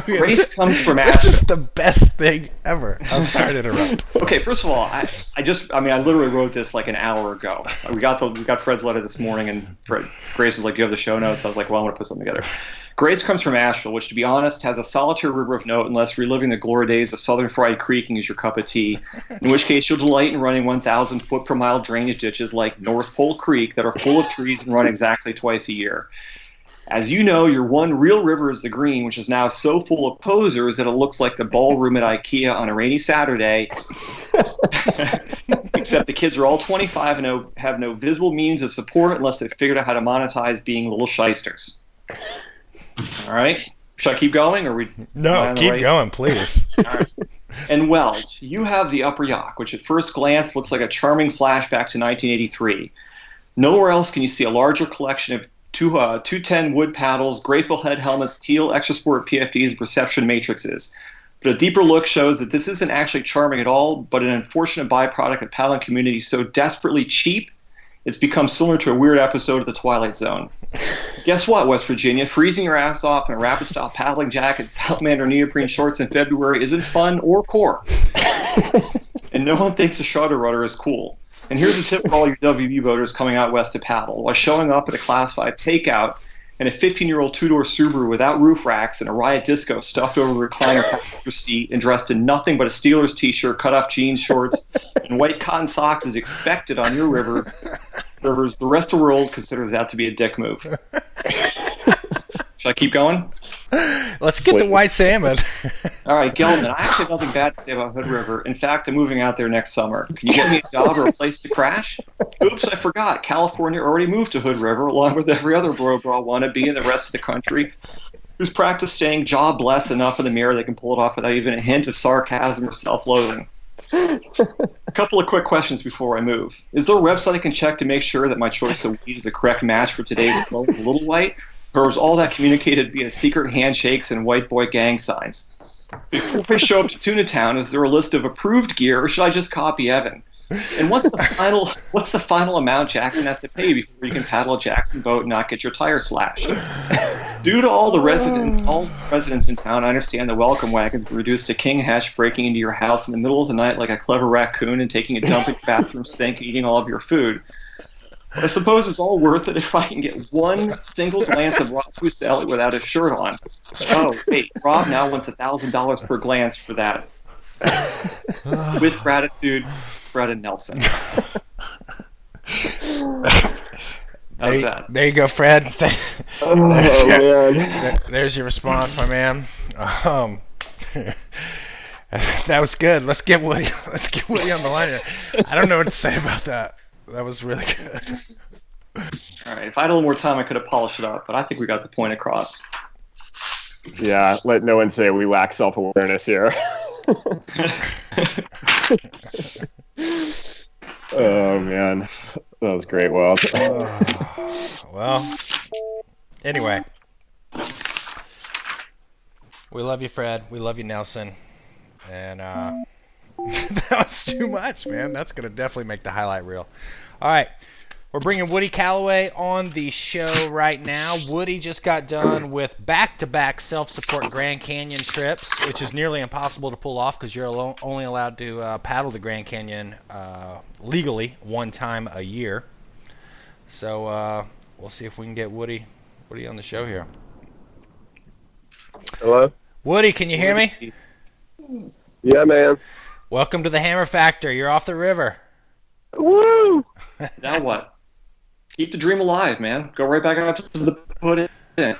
Grace comes from Asheville. This is the best thing ever. I'm sorry to interrupt. Okay, first of all, I literally wrote this like an hour ago. We got Fred's letter this morning, and Grace was like, "Do you have the show notes?" I was like, "Well, I'm going to put something together." Grace comes from Asheville, which, to be honest, has a solitary river of note unless reliving the glory days of Southern Fried Creeking is your cup of tea, in which case you'll delight in running 1,000 foot per mile drainage ditches like North Pole Creek that are full of trees and run exactly twice a year. As you know, your one real river is the Green, which is now so full of posers that it looks like the ballroom at IKEA on a rainy Saturday. Except the kids are all 25 and have no visible means of support unless they've figured out how to monetize being little shysters. All right? Should I keep going? Or No, keep going, please. All right. And Weld, you have the Upper Yacht, which at first glance looks like a charming flashback to 1983. Nowhere else can you see a larger collection of 210 wood paddles, Grateful Head helmets, teal Extra Sport PFDs, and perception matrices. But a deeper look shows that this isn't actually charming at all, but an unfortunate byproduct of paddling community so desperately cheap, it's become similar to a weird episode of The Twilight Zone. Guess what, West Virginia? Freezing your ass off in a rapid-style paddling jacket, salamander neoprene shorts in February isn't fun or core. And no one thinks a shutter rudder is cool. And here's a tip for all your WV boaters coming out west to paddle. While showing up at a Class 5 takeout in a 15-year-old two-door Subaru without roof racks and a Riot Disco stuffed over the recliner passenger seat and dressed in nothing but a Steelers t-shirt, cut-off jeans, shorts, and white cotton socks is expected on your rivers, the rest of the world considers that to be a dick move. Should I keep going? Let's get to White Salmon. All right, Gelman, I actually have nothing bad to say about Hood River. In fact, I'm moving out there next summer. Can you get me a job or a place to crash? Oops, I forgot. California already moved to Hood River, along with every other bro wannabe in the rest of the country who's practiced staying jobless enough in the mirror they can pull it off without even a hint of sarcasm or self-loathing. A couple of quick questions before I move. Is there a website I can check to make sure that my choice of weed is the correct match for today's flow of Little White? Or was all that communicated via secret handshakes and white boy gang signs? Before I show up to Tuna Town, is there a list of approved gear, or should I just copy Evan? And what's the final amount Jackson has to pay before you can paddle a Jackson boat and not get your tire slashed? Due to all residents in town, I understand the welcome wagons were reduced to king hash, breaking into your house in the middle of the night like a clever raccoon and taking a dump in your bathroom sink and eating all of your food. I suppose it's all worth it if I can get one single glance of Rob Fuseli without his shirt on. Oh, wait, Rob now wants $1,000 per glance for that. With gratitude, Fred and Nelson. How's that? There you go, Fred. Man. There's your response, my man. That was good. Let's get Woody on the line here. I don't know what to say about that. That was really good. All right, if I had a little more time, I could have polished it up, but I think we got the point across. Yeah, let no one say we lack self-awareness here. Oh, man. That was great, Walt. Well, anyway. We love you, Fred. We love you, Nelson. And that was too much, man. That's going to definitely make the highlight reel. All right. We're bringing Woody Calloway on the show right now. Woody just got done with back-to-back self-support Grand Canyon trips, which is nearly impossible to pull off because you're only allowed to paddle the Grand Canyon legally one time a year. So we'll see if we can get Woody on the show here. Hello? Woody, can you hear me? Yeah, man. Welcome to the Hammer Factor. You're off the river. Woo! Now what? Keep the dream alive, man. Go right back out to the put it in.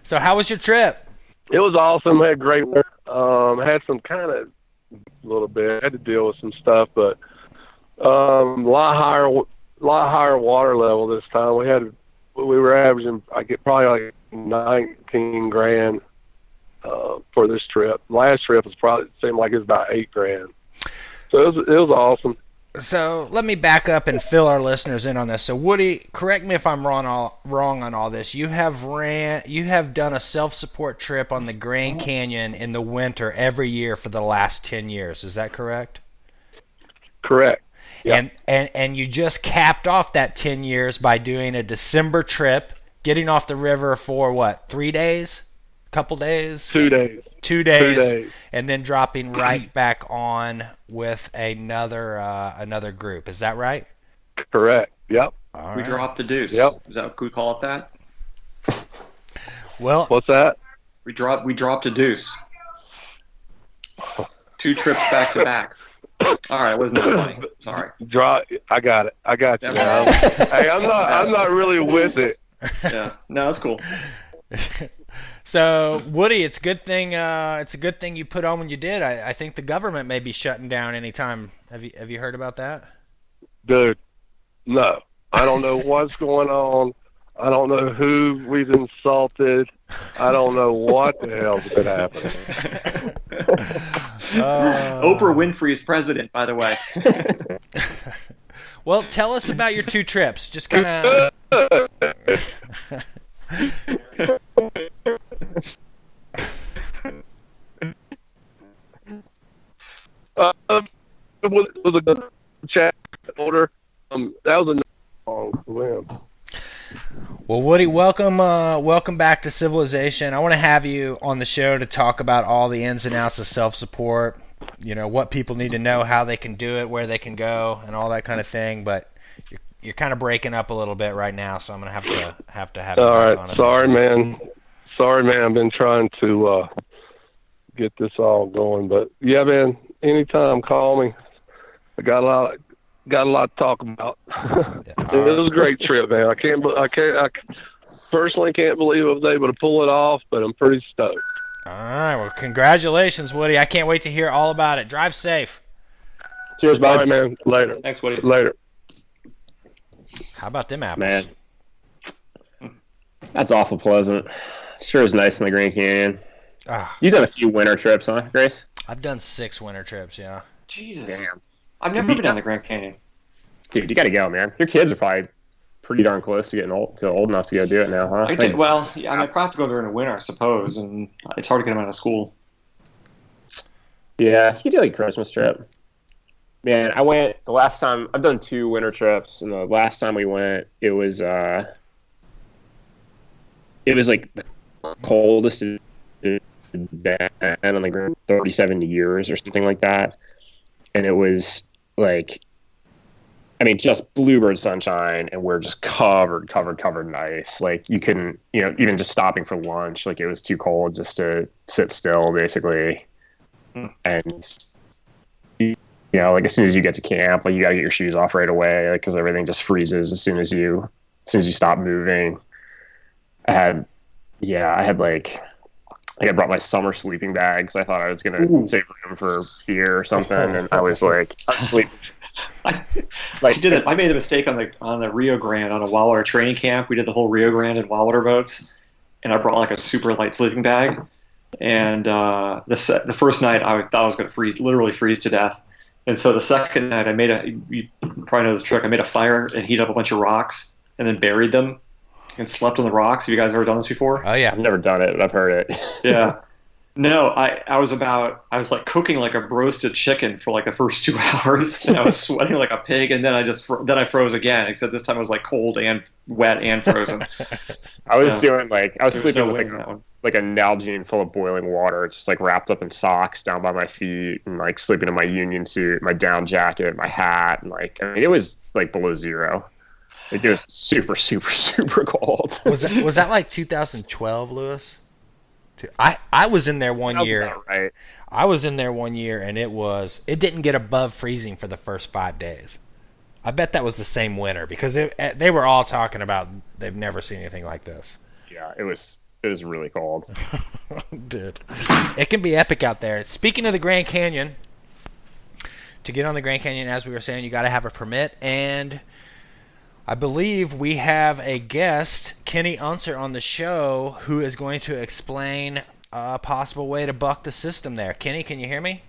So how was your trip? It was awesome. We had great weather. Had some kind of little bit. Had to deal with some stuff, but a lot higher water level this time. We were averaging, I get probably like 19 grand for this trip. Last trip was probably seemed like it was about 8 grand. So it was awesome. So let me back up and fill our listeners in on this. So Woody, correct me if I'm wrong on all this. You have done a self-support trip on the Grand Canyon in the winter every year for the last 10 years. Is that correct? Correct. Yep. And you just capped off that 10 years by doing a December trip, getting off the river for what, 3 days? Couple days? 2 days. 2 days. 2 days. And then dropping right back on with another group. Is that right? Correct. Yep. All We right. dropped the deuce. Yep. Is that what we call it that? Well, What's that? We dropped a deuce. 2 trips back to back. All right, it wasn't that funny. Sorry. I got it. I got you. Hey, I'm not really with it. Yeah. No, that's cool. so Woody, it's a good thing you put on when you did. I think the government may be shutting down anytime. Have you heard about that? Dude, no. I don't know what's going on. I don't know who we've insulted. I don't know what the hell's been happening. Oprah Winfrey is president, by the way. Well, tell us about your 2 trips. Just kind of. Was a good chat order. That was a long win. Well, Woody, welcome back to Civilization. I want to have you on the show to talk about all the ins and outs of self-support. You know, what people need to know, how they can do it, where they can go, and all that kind of thing. But you're kind of breaking up a little bit right now, so I'm gonna have to have. All you right, on it. sorry, man. I've been trying to get this all going, but yeah, man. Anytime, call me. I got a lot to talk about. It was a great trip, man. I personally can't believe I was able to pull it off, but I'm pretty stoked. All right, well, congratulations, Woody. I can't wait to hear all about it. Drive safe. Cheers, bud. All right, man. Later. Thanks, Woody. Later. How about them apples? Man, that's awful pleasant. Sure is nice in the Grand Canyon. Ah, You've done a few winter trips, huh, Grace? I've done 6 winter trips, yeah. Jesus. Damn. I've never been down the Grand Canyon. Dude, you got to go, man. Your kids are probably pretty darn close to getting old enough to go do it now, huh? I did. Well, yeah, I mean, I probably have to go during the winter, I suppose, and it's hard to get them out of school. Yeah, you do like a Christmas trip. Man, I went the last time. I've done 2 winter trips, and the last time we went, it was like the coldest it's been on like 37 years or something like that. And it was like, I mean, just bluebird sunshine, and we're just covered in ice. Like you couldn't, even just stopping for lunch, like it was too cold just to sit still, basically. And like as soon as you get to camp, like you gotta get your shoes off right away, like because everything just freezes as soon as you stop moving. I brought my summer sleeping bag because I thought I was gonna save room for beer or something, and I was sleeping. I did it. I made a mistake on the Rio Grande on a Whitewater training camp. We did the whole Rio Grande in Whitewater boats, and I brought like a super light sleeping bag. And the first night I thought I was going to literally freeze to death. And so the second night you probably know this trick. I made a fire and heated up a bunch of rocks and then buried them and slept on the rocks. Have you guys ever done this before? Oh yeah, I've never done it, but I've heard it. Yeah. No, I was like cooking like a roasted chicken for like the first 2 hours, and I was sweating like a pig, and then I froze again. Except this time I was like cold and wet and frozen. I was sleeping with like a Nalgene full of boiling water, just like wrapped up in socks down by my feet, and like sleeping in my union suit, my down jacket, my hat, and it was like below zero. Like it was super, super, super cold. Was that like 2012, Lewis? I was in there one year. Right. I was in there one year, and it didn't get above freezing for the first 5 days. I bet that was the same winter because they were all talking about they've never seen anything like this. Yeah, it was really cold. Dude, it can be epic out there. Speaking of the Grand Canyon, to get on the Grand Canyon, as we were saying, you got to have a permit, and I believe we have a guest, Kenny Unser, on the show who is going to explain a possible way to buck the system there. Kenny, can you hear me?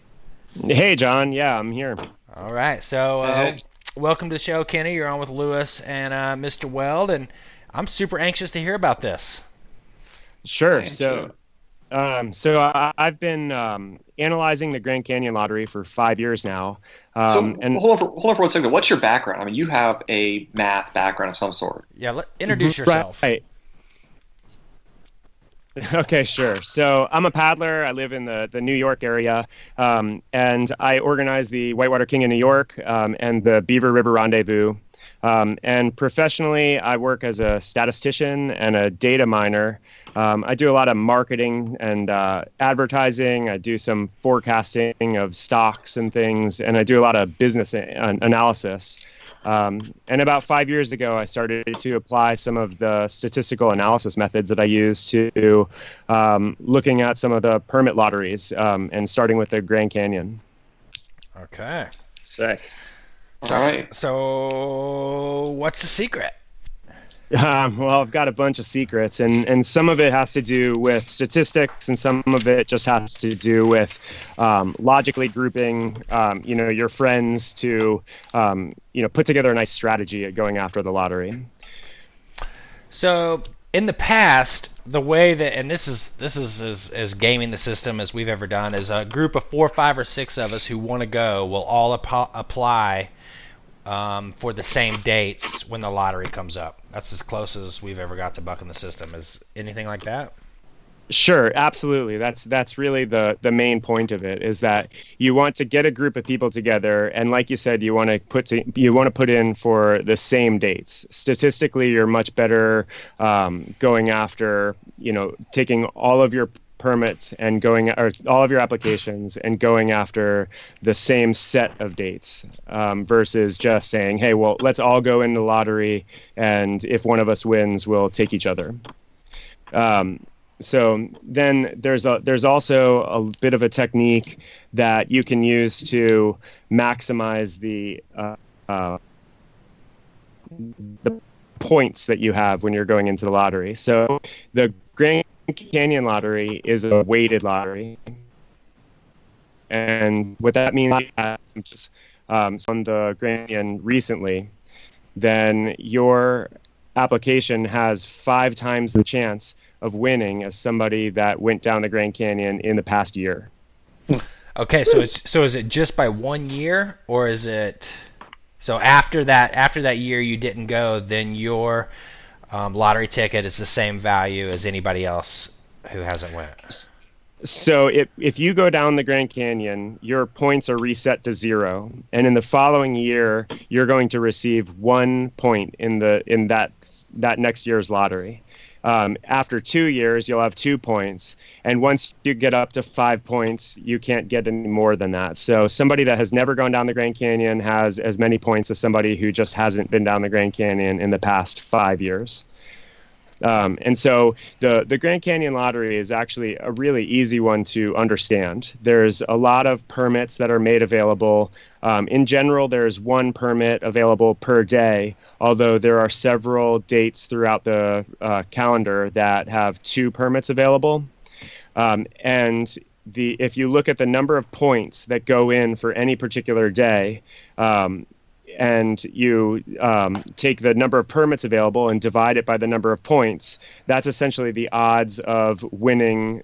Hey, John. Yeah, I'm here. All right. So welcome to the show, Kenny. You're on with Lewis and Mr. Weld, and I'm super anxious to hear about this. Sure. So I've been analyzing the Grand Canyon lottery for 5 years now. And hold on for 1 second. What's your background? I mean, you have a math background of some sort. Yeah, introduce yourself. Right. Okay, sure. So I'm a paddler. I live in the New York area, and I organize the Whitewater King of New York and the Beaver River Rendezvous. And professionally, I work as a statistician and a data miner. I do a lot of marketing and advertising. I do some forecasting of stocks and things, and I do a lot of business analysis. And about 5 years ago, I started to apply some of the statistical analysis methods that I use to looking at some of the permit lotteries and starting with the Grand Canyon. Okay. Sick. All right. So what's the secret? Well, I've got a bunch of secrets, and some of it has to do with statistics, and some of it just has to do with logically grouping, your friends to, put together a nice strategy at going after the lottery. So in the past, the way that, and this is as gaming the system as we've ever done, is a group of 4, 5, or 6 of us who want to go will all apply for the same dates when the lottery comes up. That's as close as we've ever got to bucking the system. Is anything like that? Sure, absolutely. That's really the main point of it, is that you want to get a group of people together, and like you said, you want to put in for the same dates. Statistically, you're much better going after, taking all of your permits and all of your applications and going after the same set of dates versus just saying, hey, well, let's all go in the lottery, and if one of us wins, we'll take each other. So then there's also a bit of a technique that you can use to maximize the points that you have when you're going into the lottery. So the Grand Canyon lottery is a weighted lottery, and what that means is on the Grand Canyon recently, then your application has 5 times the chance of winning as somebody that went down the Grand Canyon in the past year. Okay, so is it just by 1 year, or is it so after that year you didn't go, then your lottery ticket is the same value as anybody else who hasn't went? So if you go down the Grand Canyon, your points are reset to 0, and in the following year, you're going to receive 1 point in that next year's lottery. After 2 years, you'll have 2 points, and once you get up to 5 points, you can't get any more than that. So somebody that has never gone down the Grand Canyon has as many points as somebody who just hasn't been down the Grand Canyon in the past 5 years. And so the Grand Canyon Lottery is actually a really easy one to understand. There's a lot of permits that are made available. In general, there's 1 permit available per day, although there are several dates throughout the calendar that have 2 permits available. And if you look at the number of points that go in for any particular day, and you take the number of permits available and divide it by the number of points, that's essentially the odds of winning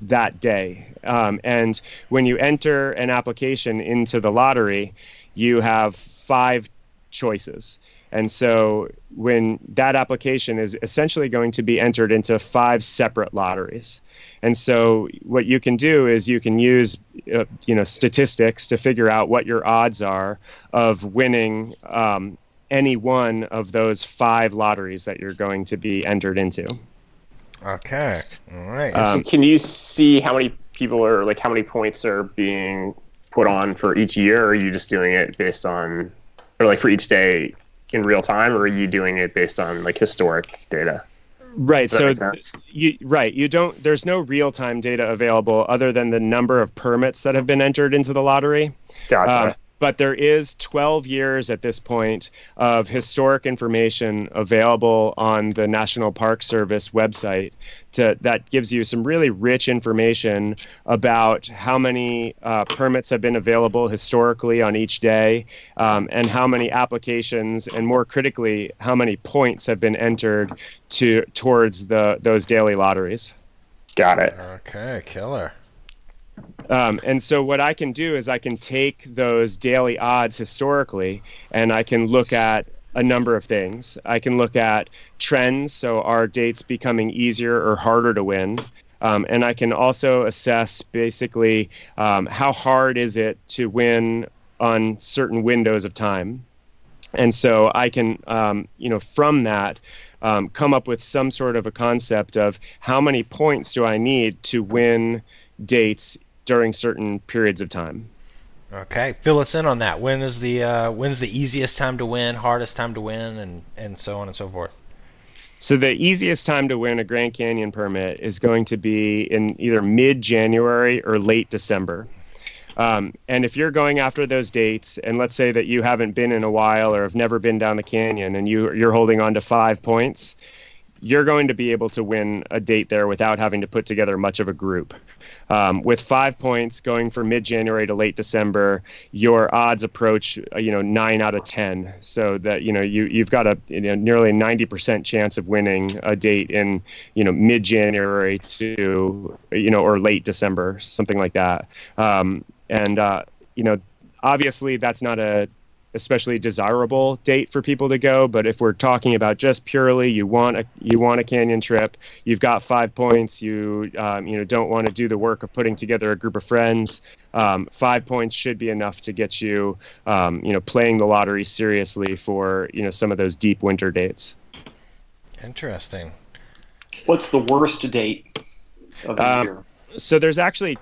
that day. And when you enter an application into the lottery, you have 5 choices. And so when that application is essentially going to be entered into 5 separate lotteries. And so what you can do is you can use statistics to figure out what your odds are of winning any one of those 5 lotteries that you're going to be entered into. Okay. All right. Can you see how many people are, like, how many points are being put on for each year, or are you just doing it based on, or like for each day in real time, or are you doing it based on like historic data? Right. So you don't, there's no real-time data available other than the number of permits that have been entered into the lottery. Gotcha. But there is 12 years at this point of historic information available on the National Park Service website that gives you some really rich information about how many permits have been available historically on each day, and how many applications, and more critically, how many points have been entered towards those daily lotteries. Got it. Okay, killer. And so what I can do is I can take those daily odds historically, and I can look at a number of things. I can look at trends, so are dates becoming easier or harder to win? And I can also assess basically how hard is it to win on certain windows of time. And so I can, from that, come up with some sort of a concept of how many points do I need to win dates during certain periods of time. Okay, fill us in on that. When's the easiest time to win, hardest time to win, and so on and so forth? So the easiest time to win a Grand Canyon permit is going to be in either mid-January or late December. And if you're going after those dates, and let's say that you haven't been in a while or have never been down the canyon, and you're holding on to 5 points, you're going to be able to win a date there without having to put together much of a group. With 5 points going from mid-January to late December, your odds approach 9 out of 10. So that you've got a nearly 90% chance of winning a date in mid-January to or late December, something like that. Obviously that's not a especially desirable date for people to go, but if we're talking about just purely you want a canyon trip, you've got 5 points, you don't want to do the work of putting together a group of friends, 5 points should be enough to get you playing the lottery seriously for some of those deep winter dates. Interesting. What's the worst date of the year? So there's actually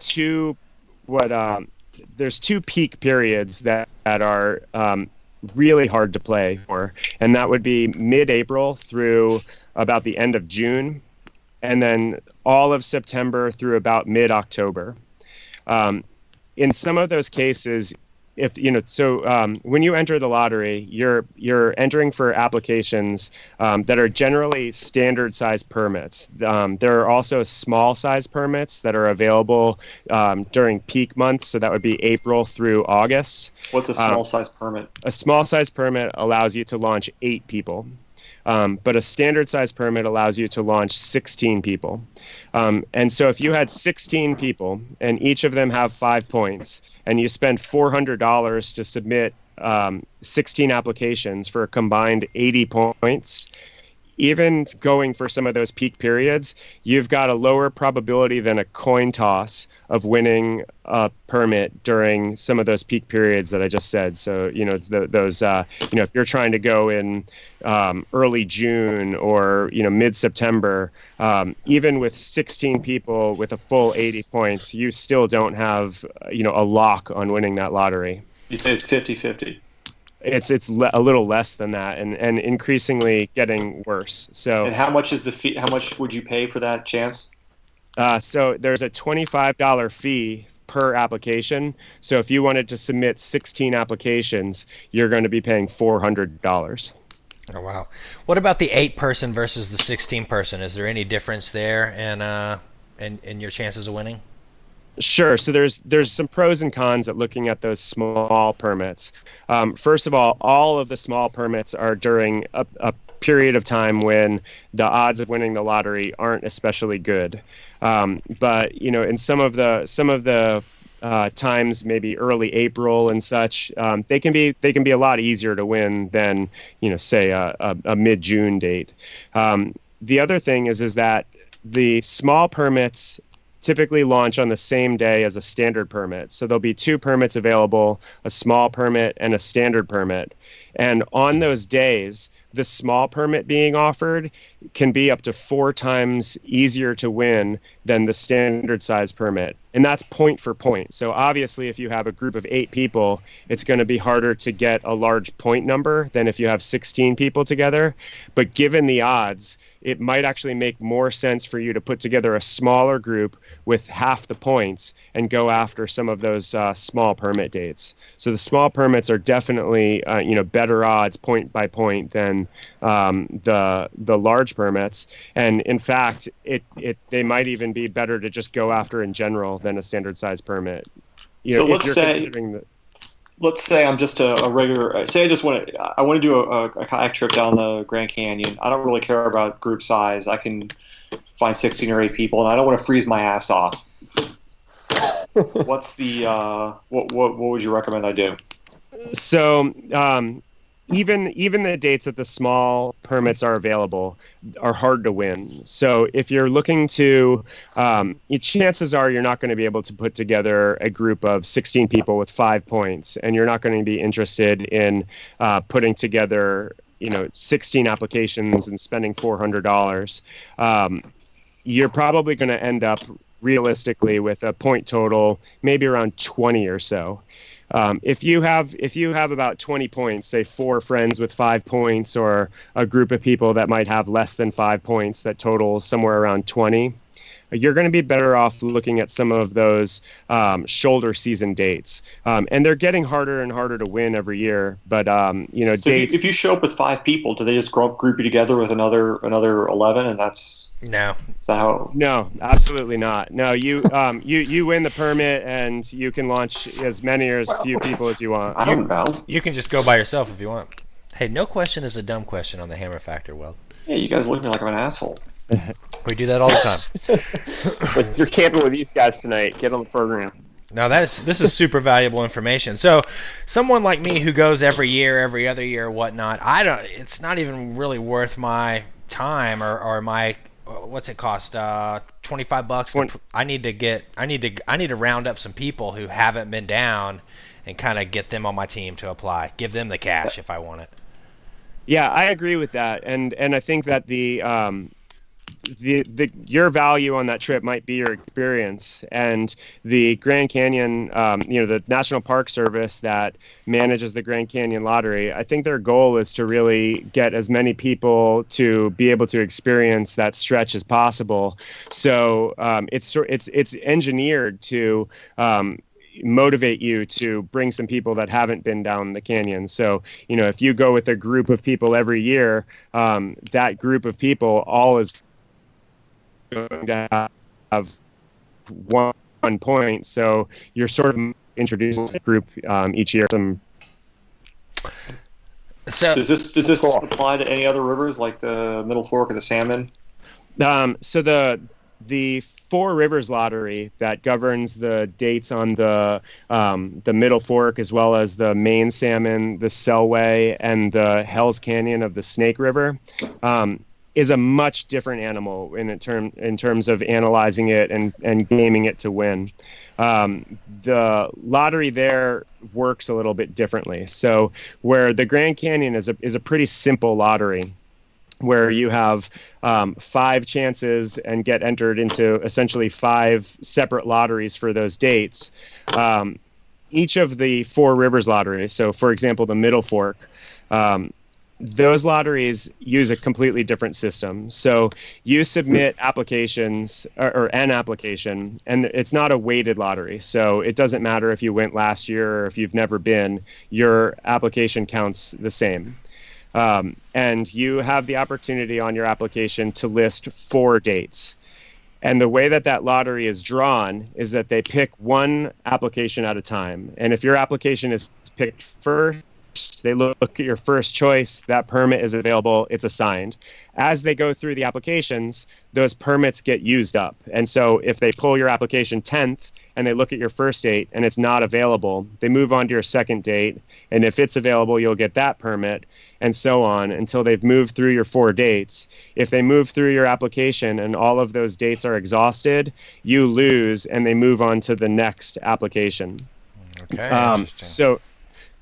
there's 2 peak periods that are really hard to play for, and that would be mid-April through about the end of June, and then all of September through about mid-October. In some of those cases, when you enter the lottery, you're entering for applications that are generally standard size permits. There are also small size permits that are available during peak months, so that would be April through August. What's a small size permit? A small size permit allows you to launch 8 people. But a standard size permit allows you to launch 16 people. And so if you had 16 people and each of them have 5 points, and you spend $400 to submit 16 applications for a combined 80 points, even going for some of those peak periods, you've got a lower probability than a coin toss of winning a permit during some of those peak periods that I just said. So, if you're trying to go in early June or, mid-September, even with 16 people with a full 80 points, you still don't have, a lock on winning that lottery. You say it's 50-50. It's a little less than that, and increasingly getting worse. So, and how much is the fee? How much would you pay for that chance? So there's a $25 fee per application. So if you wanted to submit 16 applications, you're going to be paying $400. Oh, wow. What about the 8-person versus the 16-person? Is there any difference there in your chances of winning? Sure. So there's some pros and cons at looking at those small permits. First of all of the small permits are during a period of time when the odds of winning the lottery aren't especially good. But in some of the times, maybe early April and such, they can be a lot easier to win than say a mid-June date. The other thing is that the small permits typically launch on the same day as a standard permit. So there'll be 2 permits available, a small permit and a standard permit. And on those days, the small permit being offered can be up to 4 times easier to win than the standard size permit. And that's point for point. So obviously, if you have a group of 8 people, it's going to be harder to get a large point number than if you have 16 people together. But given the odds, it might actually make more sense for you to put together a smaller group with half the points and go after some of those small permit dates. So the small permits are definitely better odds point by point than the large permits. And in fact, they might even be better to just go after in general than a standard size permit. Let's say I'm just a regular. Say I want to do a kayak trip down the Grand Canyon. I don't really care about group size. I can find 16 or 8 people, and I don't want to freeze my ass off. What's the what would you recommend I do? So even the dates that the small permits are available are hard to win. So if you're looking to, chances are you're not going to be able to put together a group of 16 people with 5 points, and you're not going to be interested in putting together 16 applications and spending $400. You're probably going to end up realistically with a point total maybe around 20 or so. If you have about 20 points, say 4 friends with 5 points, or a group of people that might have less than 5 points that total somewhere around 20, you're going to be better off looking at some of those shoulder season dates. And they're getting harder and harder to win every year. But so dates. If you show up with 5 people, do they just group you together with another 11, and that's? No. Is that how? No, absolutely not. No, you win the permit, and you can launch as many or as few people as you want. I don't know. You can just go by yourself if you want. Hey, no question is a dumb question on the Hammer Factor, Will. Yeah, you guys look at me like I'm an asshole. We do that all the time. But you're camping with these guys tonight. Get on the program. Now this is super valuable information. So, someone like me who goes every year, every other year, whatnot, it's not even really worth my time or my. What's it cost? $25. I need to round up some people who haven't been down and kind of get them on my team to apply. Give them the cash if I want it. Yeah, I agree with that, and I think that the your value on that trip might be your experience, and the Grand Canyon, the National Park Service that manages the Grand Canyon Lottery. I think their goal is to really get as many people to be able to experience that stretch as possible. So it's engineered to motivate you to bring some people that haven't been down the canyon. So, if you go with a group of people every year, that group of people all is going to have one point. So you're sort of introducing a group each year. So does this apply to any other rivers like the Middle Fork or the Salmon? So the Four Rivers Lottery that governs the dates on the Middle Fork, as well as the Main Salmon, the Selway, and the Hell's Canyon of the Snake River. is a much different animal in terms of analyzing it and gaming it to win. The lottery there works a little bit differently. So where the Grand Canyon is a pretty simple lottery, where you have 5 chances and get entered into essentially 5 separate lotteries for those dates. Each of the 4 rivers lotteries, so for example, the Middle Fork, those lotteries use a completely different system. So you submit applications or an application, and it's not a weighted lottery. So it doesn't matter if you went last year or if you've never been, your application counts the same. And you have the opportunity on your application to list 4 dates. And the way that lottery is drawn is that they pick one application at a time. And if your application is picked first, they look at your first choice, that permit is available, it's assigned. As they go through the applications, those permits get used up. And so if they pull your application 10th and they look at your first date and it's not available, they move on to your second date. And if it's available, you'll get that permit, and so on until they've moved through your 4 dates. If they move through your application and all of those dates are exhausted, you lose and they move on to the next application. Okay. So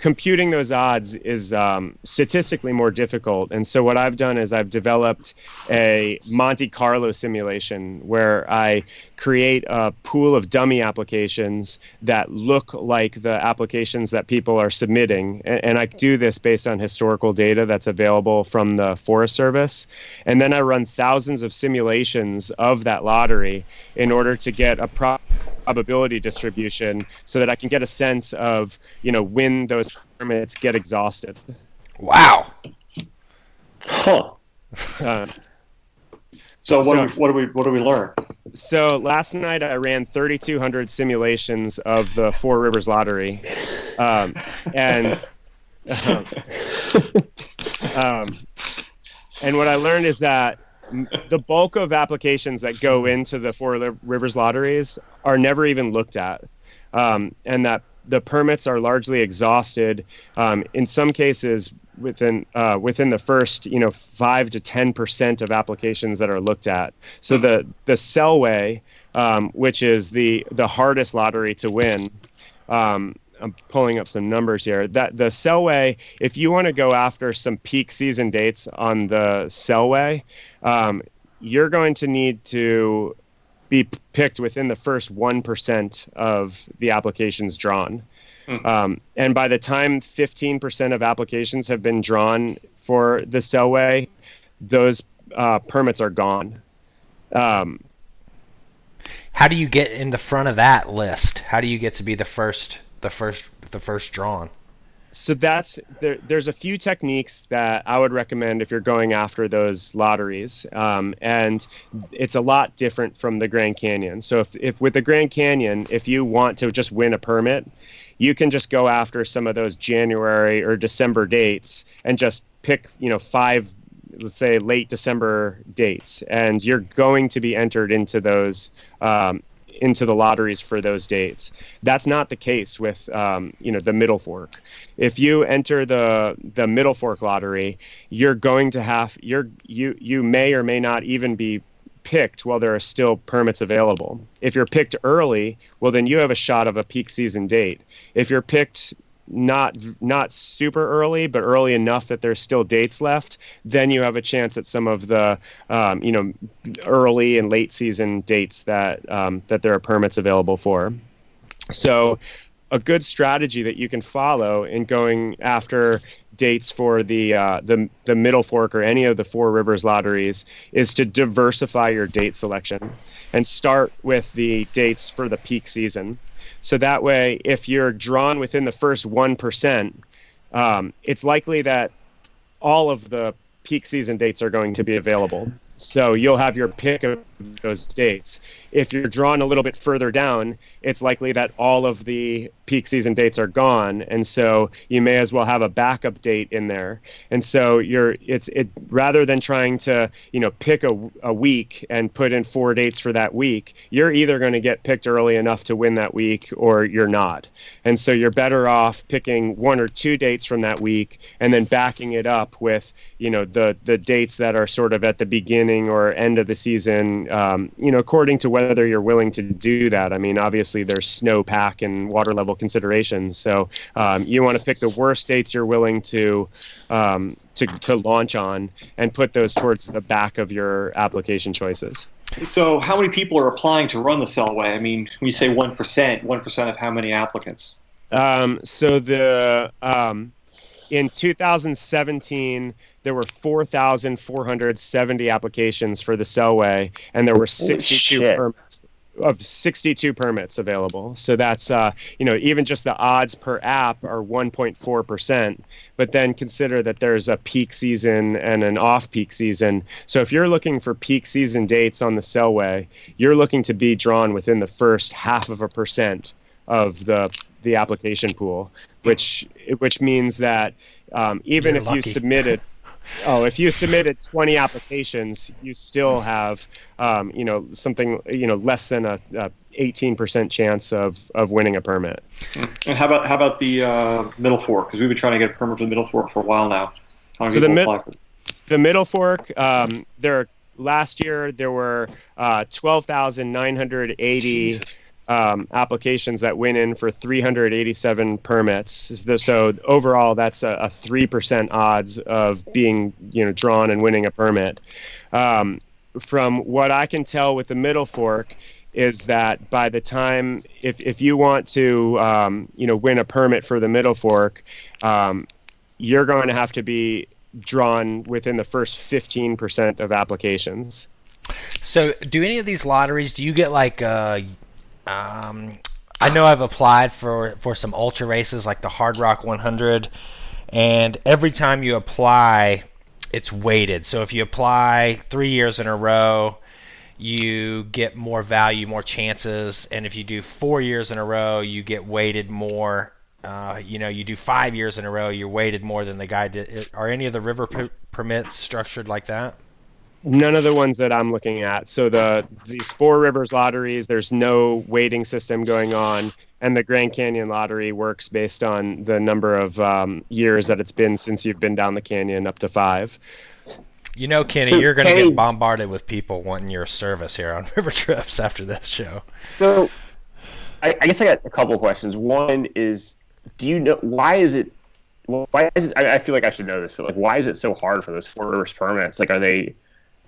computing those odds is statistically more difficult. And so what I've done is I've developed a Monte Carlo simulation where I create a pool of dummy applications that look like the applications that people are submitting. And I do this based on historical data that's available from the Forest Service. And then I run thousands of simulations of that lottery in order to get a probability distribution so that I can get a sense of, when those permits get exhausted. Wow. Huh. So what do we learn? So last night I ran 3,200 simulations of the 4 Rivers Lottery, and what I learned is that the bulk of applications that go into the 4 Rivers Lotteries are never even looked at, and that the permits are largely exhausted. In some cases, within the first 5 to 10% of applications that are looked at. So the Calloway, which is the hardest lottery to win. I'm pulling up some numbers here. That the Calloway, if you want to go after some peak season dates on the Calloway, you're going to need to be picked within the first 1% of the applications drawn. And by the time 15% of applications have been drawn for the Calloway, those permits are gone. How do you get in the front of that list? How do you get to be the first drawn? So there's a few techniques that I would recommend if you're going after those lotteries, and it's a lot different from the Grand Canyon. So if with the Grand Canyon, if you want to just win a permit, you can just go after some of those January or December dates and just pick 5, let's say late December dates, and you're going to be entered into those into the lotteries for those dates. That's not the case with the Middle Fork. If you enter the Middle Fork lottery, you're going to have you may or may not even be picked while there are still permits available. If you're picked early, well then you have a shot of a peak season date. If you're picked not super early, but early enough that there's still dates left, then you have a chance at some of the early and late season dates that there are permits available for. So a good strategy that you can follow in going after dates for the Middle Fork or any of the 4 Rivers lotteries is to diversify your date selection and start with the dates for the peak season. So that way, if you're drawn within the first 1%, it's likely that all of the peak season dates are going to be available. So you'll have your pick of those dates. If you're drawn a little bit further down, it's likely that all of the peak season dates are gone, and so you may as well have a backup date in there. And so rather than trying to pick a week and put in 4 dates for that week, you're either going to get picked early enough to win that week or you're not. And so you're better off picking 1 or 2 dates from that week and then backing it up with the dates that are sort of at the beginning or end of the season, according to whether you're willing to do that. I mean, obviously there's snowpack and water level considerations. So you want to pick the worst dates you're willing to launch on and put those towards the back of your application choices. So how many people are applying to run the Calloway? I mean, when you say 1% of how many applicants? In 2017, there were 4,470 applications for the Calloway, and there were 62 permits available. So that's even just the odds per app are 1.4%. But then consider that there's a peak season and an off-peak season. So if you're looking for peak season dates on the Calloway, you're looking to be drawn within the first 0.5% of the application pool, which means that even if you submitted 20 applications, you still have something less than a 18% chance of winning a permit. And how about the Middle Fork? Because we've been trying to get a permit for the Middle Fork for a while now. So the Middle Fork, last year there were 12,980 applications that went in for 387 permits. So overall, that's a 3% odds of being drawn and winning a permit. From what I can tell with the Middle Fork, is that by the time if you want to win a permit for the Middle Fork, you're going to have to be drawn within the first 15% of applications. So do any of these lotteries, do you get like I know I've applied for some ultra races like the Hard Rock 100, and every time you apply, it's weighted. So if you apply 3 years in a row, you get more value, more chances, and if you do 4 years in a row, you get weighted more. You do 5 years in a row, you're weighted more than the guy did. Are any of the river permits structured like that? None of the ones that I'm looking at. So these Four Rivers lotteries, there's no weighting system going on, and the Grand Canyon lottery works based on the number of years that it's been since you've been down the canyon, up to 5. Kenny, you're going to get bombarded with people wanting your service here on River Trips after this show. So I guess I got a couple of questions. One is, do you know why is it? I feel like I should know this, but why is it so hard for those Four Rivers permits?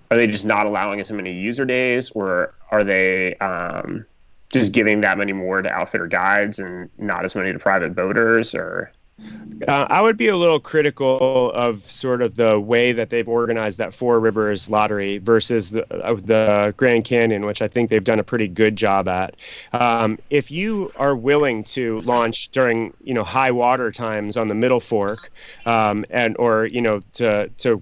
Are they just not allowing as many user days, or are they just giving that many more to outfitter guides and not as many to private boaters? Or I would be a little critical of sort of the way that they've organized that Four Rivers lottery versus the Grand Canyon, which I think they've done a pretty good job at. If you are willing to launch during high water times on the Middle Fork, or to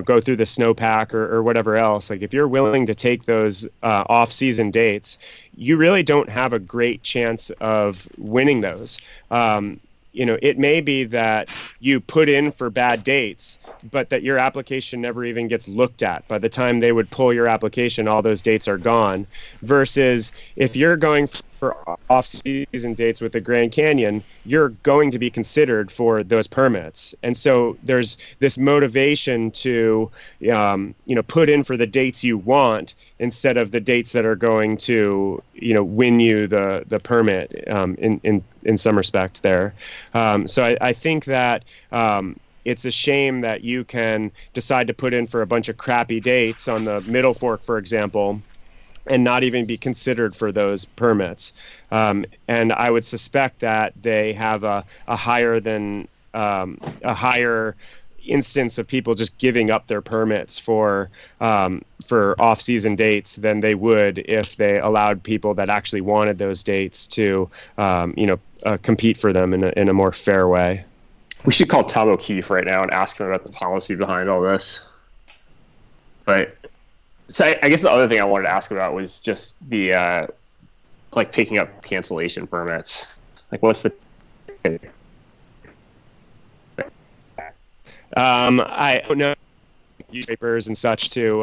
go through the snowpack or whatever else, if you're willing to take those off-season dates, you really don't have a great chance of winning those. It may be that you put in for bad dates, but that your application never even gets looked at. By the time they would pull your application, all those dates are gone. Versus if you're going for off-season dates with the Grand Canyon, you're going to be considered for those permits. And so there's this motivation to, put in for the dates you want instead of the dates that are going to, win you the permit in some respect there. So I think that it's a shame that you can decide to put in for a bunch of crappy dates on the Middle Fork, for example, and not even be considered for those permits. And I would suspect that they have a higher instance of people just giving up their permits for off-season dates than they would if they allowed people that actually wanted those dates to compete for them in a more fair way. We should call Tom O'Keefe right now and ask him about the policy behind all this. But So I guess the other thing I wanted to ask about was just the like picking up cancellation permits. Like, what's the I don't know newspapers and such to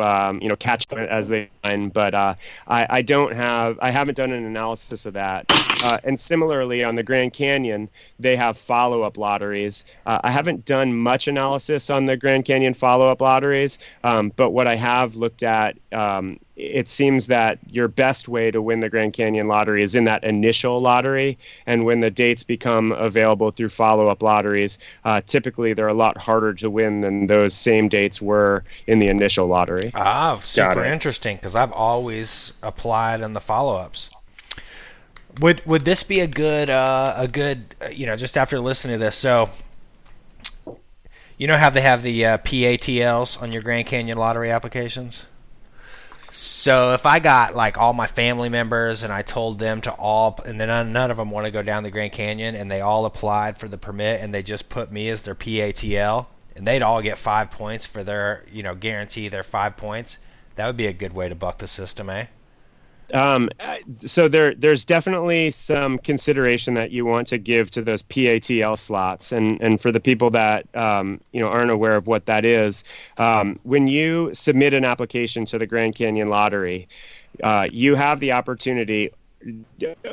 catch them as they find, but I haven't done an analysis of that. And similarly on the Grand Canyon, they have follow-up lotteries. I haven't done much analysis on the Grand Canyon follow-up lotteries, but what I have looked at, it seems that your best way to win the Grand Canyon lottery is in that initial lottery. And when the dates become available through follow-up lotteries, typically they're a lot harder to win than those same dates were in the initial lottery. Super interesting, because I've always applied in the follow-ups. Would this be a good just after listening to this? So, you know how they have the PATLs on your Grand Canyon lottery applications? So if I got like all my family members and I told them to all, and then none of them want to go down the Grand Canyon, and they all applied for the permit and they just put me as their PATL, and they'd all get 5 points for their, guarantee their 5 points, that would be a good way to buck the system, eh? So there's definitely some consideration that you want to give to those PATL slots, and for the people that aren't aware of what that is, when you submit an application to the Grand Canyon Lottery, you have the opportunity.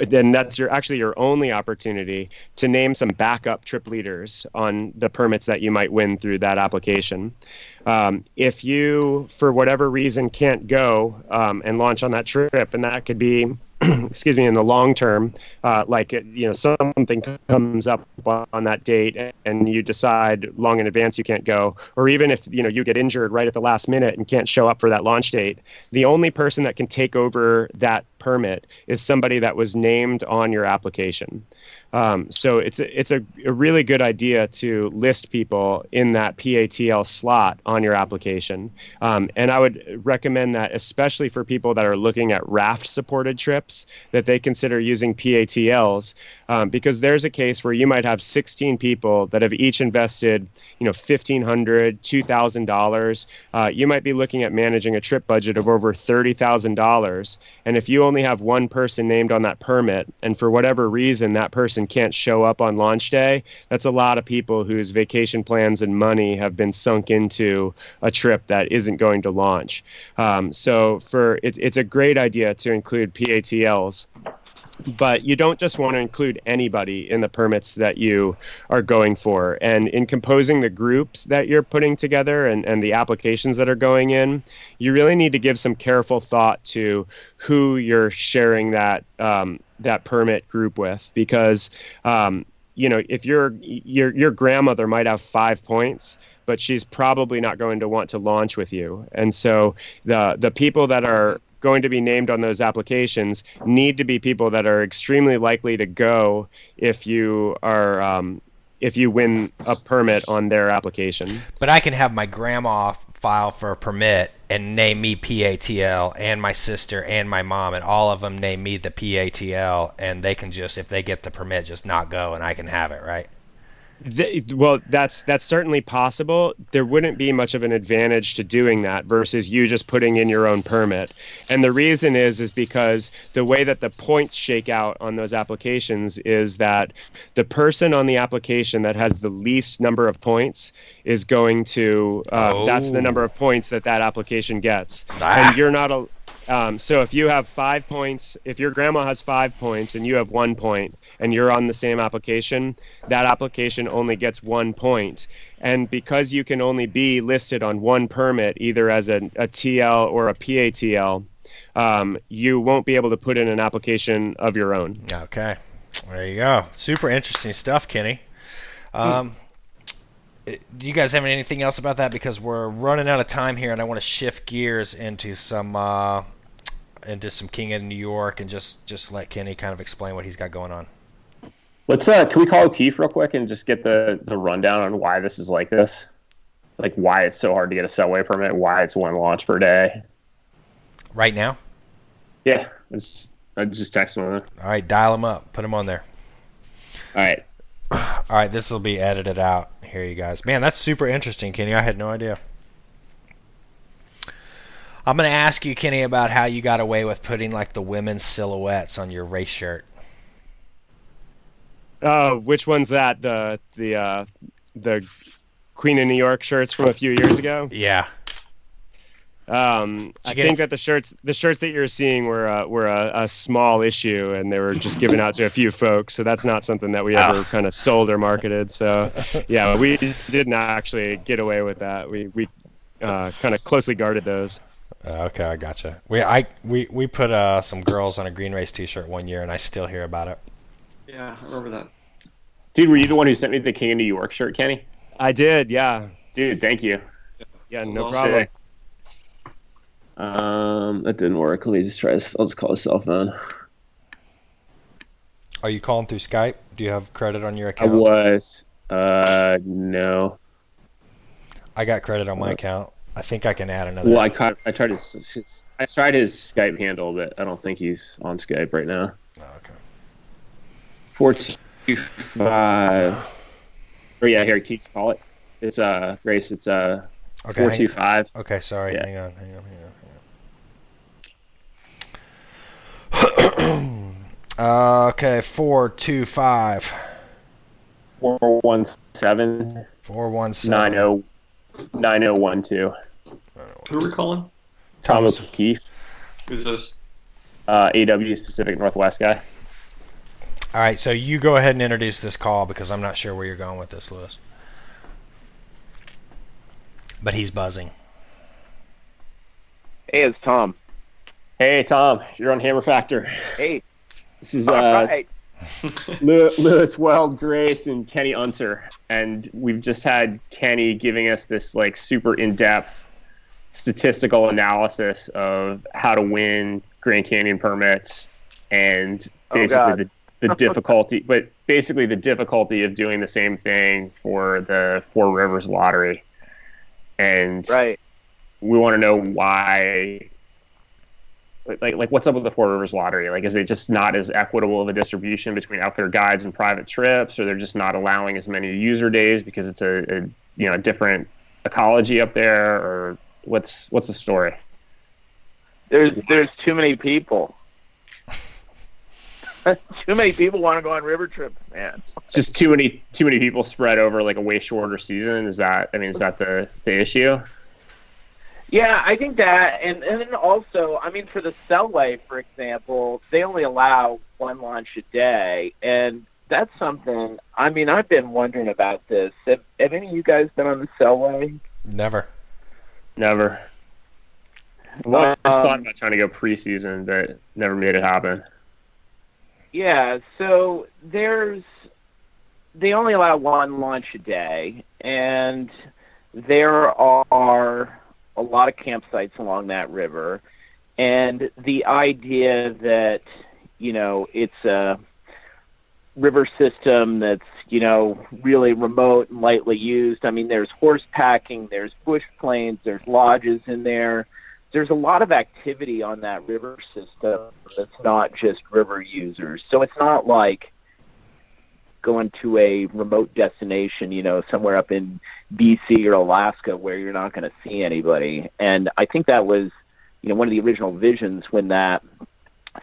Then that's your only opportunity to name some backup trip leaders on the permits that you might win through that application. If you, for whatever reason, can't go and launch on that trip, and that could be, excuse me, in the long term, something comes up on that date and you decide long in advance you can't go, or even if you get injured right at the last minute and can't show up for that launch date, the only person that can take over that permit is somebody that was named on your application. So it's a really good idea to list people in that PATL slot on your application. And I would recommend that, especially for people that are looking at raft supported trips, that they consider using PATLs, because there's a case where you might have 16 people that have each invested, $1,500, $2,000. You might be looking at managing a trip budget of over $30,000. And if you only have one person named on that permit, and for whatever reason that person can't show up on launch day, that's a lot of people whose vacation plans and money have been sunk into a trip that isn't going to launch. So it's a great idea to include PATLs. But you don't just want to include anybody in the permits that you are going for. And in composing the groups that you're putting together and the applications that are going in, you really need to give some careful thought to who you're sharing that permit group with. Because if your grandmother might have 5 points, but she's probably not going to want to launch with you. And so the people that are going to be named on those applications need to be people that are extremely likely to go if you win a permit on their application. But I can have my grandma file for a permit and name me PATL, and my sister and my mom, and all of them name me the PATL, and they can just, if they get the permit, just not go, and I can have it, right? Well, that's certainly possible. There wouldn't be much of an advantage to doing that versus you just putting in your own permit. And the reason is because the way that the points shake out on those applications is that the person on the application that has the least number of points is going to, that's the number of points that application gets. And you're not so if you have 5 points, if your grandma has 5 points and you have 1 point and you're on the same application, that application only gets 1 point. And because you can only be listed on one permit, either as a TL or a PATL, you won't be able to put in an application of your own. Okay. There you go. Super interesting stuff, Kenny. Do you guys have anything else about that? Because we're running out of time here, and I want to shift gears into some King of New York, and just let Kenny kind of explain what he's got going on. Let's can we call Keith real quick and just get the rundown on why this is like this, like why it's so hard to get a Calloway permit, why it's one launch per day. Right now? Yeah, I just text him. All right, dial him up, put him on there. All right. All right, this will be edited out here, you guys. Man, that's super interesting, Kenny. I had no idea. I'm going to ask you, Kenny, about how you got away with putting like the women's silhouettes on your race shirt. Which one's that? The Queen of New York shirts from a few years ago? Yeah. I think that the shirts that you're seeing were a small issue, and they were just given out to a few folks. So that's not something that we ever kind of sold or marketed. So yeah, we didn't actually get away with that. We kind of closely guarded those. Okay, I gotcha. We put some girls on a Green Race T-shirt one year, and I still hear about it. Yeah, I remember that. Dude, were you the one who sent me the King of New York shirt, Kenny? I did, yeah. Dude, thank you. Yeah, no problem. Sick. That didn't work. Let me just try this. I'll just call a cell phone. Are you calling through Skype? Do you have credit on your I account? was. No. I got credit on my account. I think I can add another. Well, I tried his Skype handle, but I don't think he's on Skype right now. Oh, okay. 425. Oh yeah, here, can you call it? It's race. It's 425. Okay, sorry. Yeah. Hang on. Okay, 425. 417. 417. 9012. Who are we calling? Tom O'Keefe. Who's this? AW Pacific Northwest guy. All right, so you go ahead and introduce this call because I'm not sure where you're going with this, Lewis. But he's buzzing. Hey, it's Tom. Hey, Tom. You're on Hammer Factor. Hey. This is All right. Lewis Weld, Grace, and Kenny Unser. And we've just had Kenny giving us this like super in-depth statistical analysis of how to win Grand Canyon permits and basically the difficulty, but basically the difficulty of doing the same thing for the Four Rivers Lottery. And Right. we want to know why, like what's up with the Four Rivers Lottery? Like, is it just not as equitable of a distribution between outfitter guides and private trips, or they're just not allowing as many user days because it's a different ecology up there, or what's the story? There's too many people. Too many people want to go on river trips, man. Just too many people spread over like a way shorter season. Is that the issue? Yeah, I think that, and then also, I mean, for the Calloway, for example, they only allow one launch a day, and that's something. I mean, I've been wondering about this. Have any of you guys been on the Calloway? Never. Well, I just thought about trying to go preseason, but never made it happen. Yeah, so they only allow one launch a day, and there are a lot of campsites along that river, and the idea that, it's a river system that's, really remote and lightly used. I mean, there's horse packing, there's bush planes, there's lodges in there. There's a lot of activity on that river system that's not just river users. So it's not like going to a remote destination, somewhere up in BC or Alaska where you're not going to see anybody. And I think that was, one of the original visions when that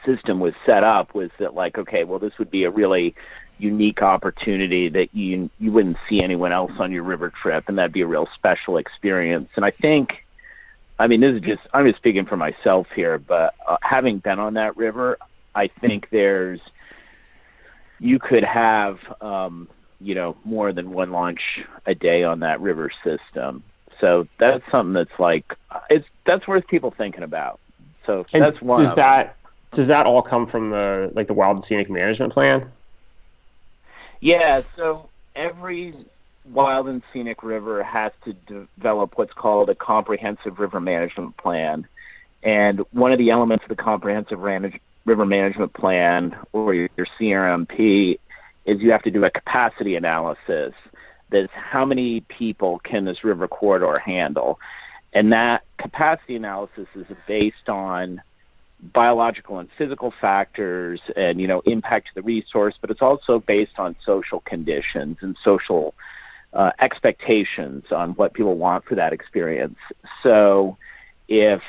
system was set up was that, like, okay, well, this would be a really unique opportunity that you wouldn't see anyone else on your river trip, and that'd be a real special experience. And I think, I'm just speaking for myself here, but having been on that river, I think you could have, more than one launch a day on that river system. So that's something that's like, that's worth people thinking about. So and that's one. Does that all come from the Wild and Scenic Management Plan? Yeah. So every Wild and Scenic River has to develop what's called a comprehensive river management plan. And one of the elements of the comprehensive river management plan, or your CRMP, is you have to do a capacity analysis. That's how many people can this river corridor handle? And that capacity analysis is based on biological and physical factors and, impact to the resource, but it's also based on social conditions and social expectations on what people want for that experience. So if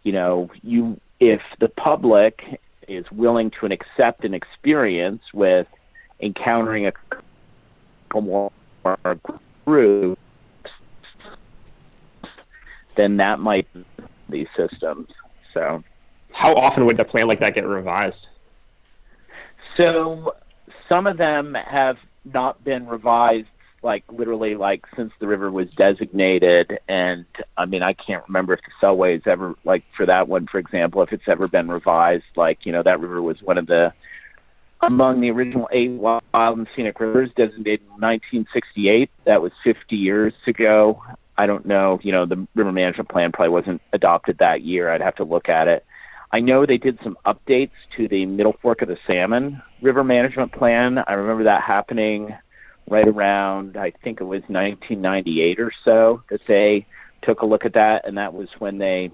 if the public is willing to accept an experience with encountering a couple more groups, then that might be these systems. So how often would the plan like that get revised? So some of them have not been revised, like literally like since the river was designated. And I mean, I can't remember if the Calloway's ever, like for that one, for example, if it's ever been revised. Like, that river was one of the, among the original 8 wild and scenic rivers designated in 1968. That was 50 years ago. I don't know, the river management plan probably wasn't adopted that year. I'd have to look at it. I know they did some updates to the Middle Fork of the Salmon river management plan. I remember that happening right around, I think it was 1998 or so, that they took a look at that. And that was when they,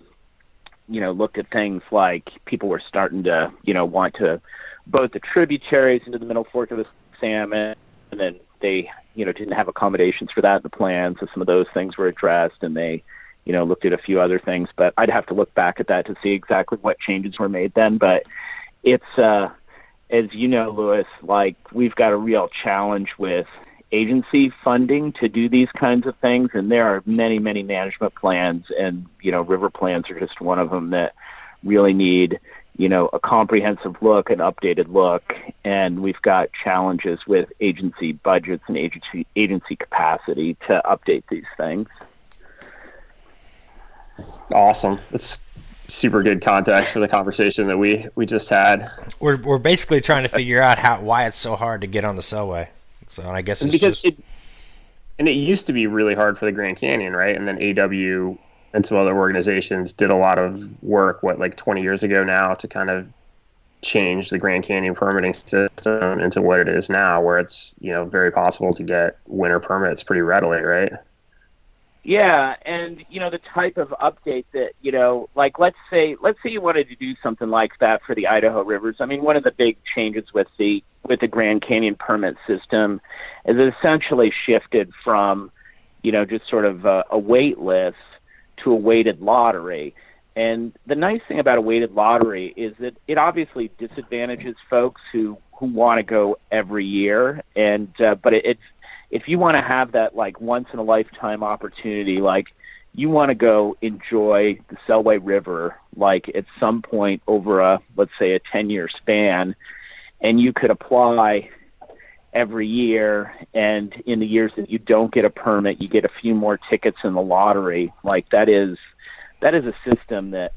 looked at things like people were starting to, want to boat the tributaries into the Middle Fork of the Salmon. And then they, didn't have accommodations for that in the plan. So some of those things were addressed, and they, looked at a few other things, but I'd have to look back at that to see exactly what changes were made then. But it's, as you know, Lewis, like we've got a real challenge with agency funding to do these kinds of things. And there are many, many management plans, and, river plans are just one of them that really need, a comprehensive look, an updated look. And we've got challenges with agency budgets and agency capacity to update these things. Awesome. That's super good context for the conversation that we just had. We're basically trying to figure out why it's so hard to get on the Calloway. So I guess it's because just... it used to be really hard for the Grand Canyon, right? And then AW and some other organizations did a lot of work, 20 years ago now, to kind of change the Grand Canyon permitting system into what it is now, where it's, very possible to get winter permits pretty readily, right? Yeah, and the type of update that like let's say you wanted to do something like that for the Idaho rivers. I mean, one of the big changes with the Grand Canyon permit system is it essentially shifted from just sort of a wait list to a weighted lottery. And the nice thing about a weighted lottery is that it obviously disadvantages folks who want to go every year, and but it's, if you want to have that like once in a lifetime opportunity, like you want to go enjoy the Calloway River, like at some point over let's say a 10-year span, and you could apply every year, and in the years that you don't get a permit, you get a few more tickets in the lottery. Like that is a system that,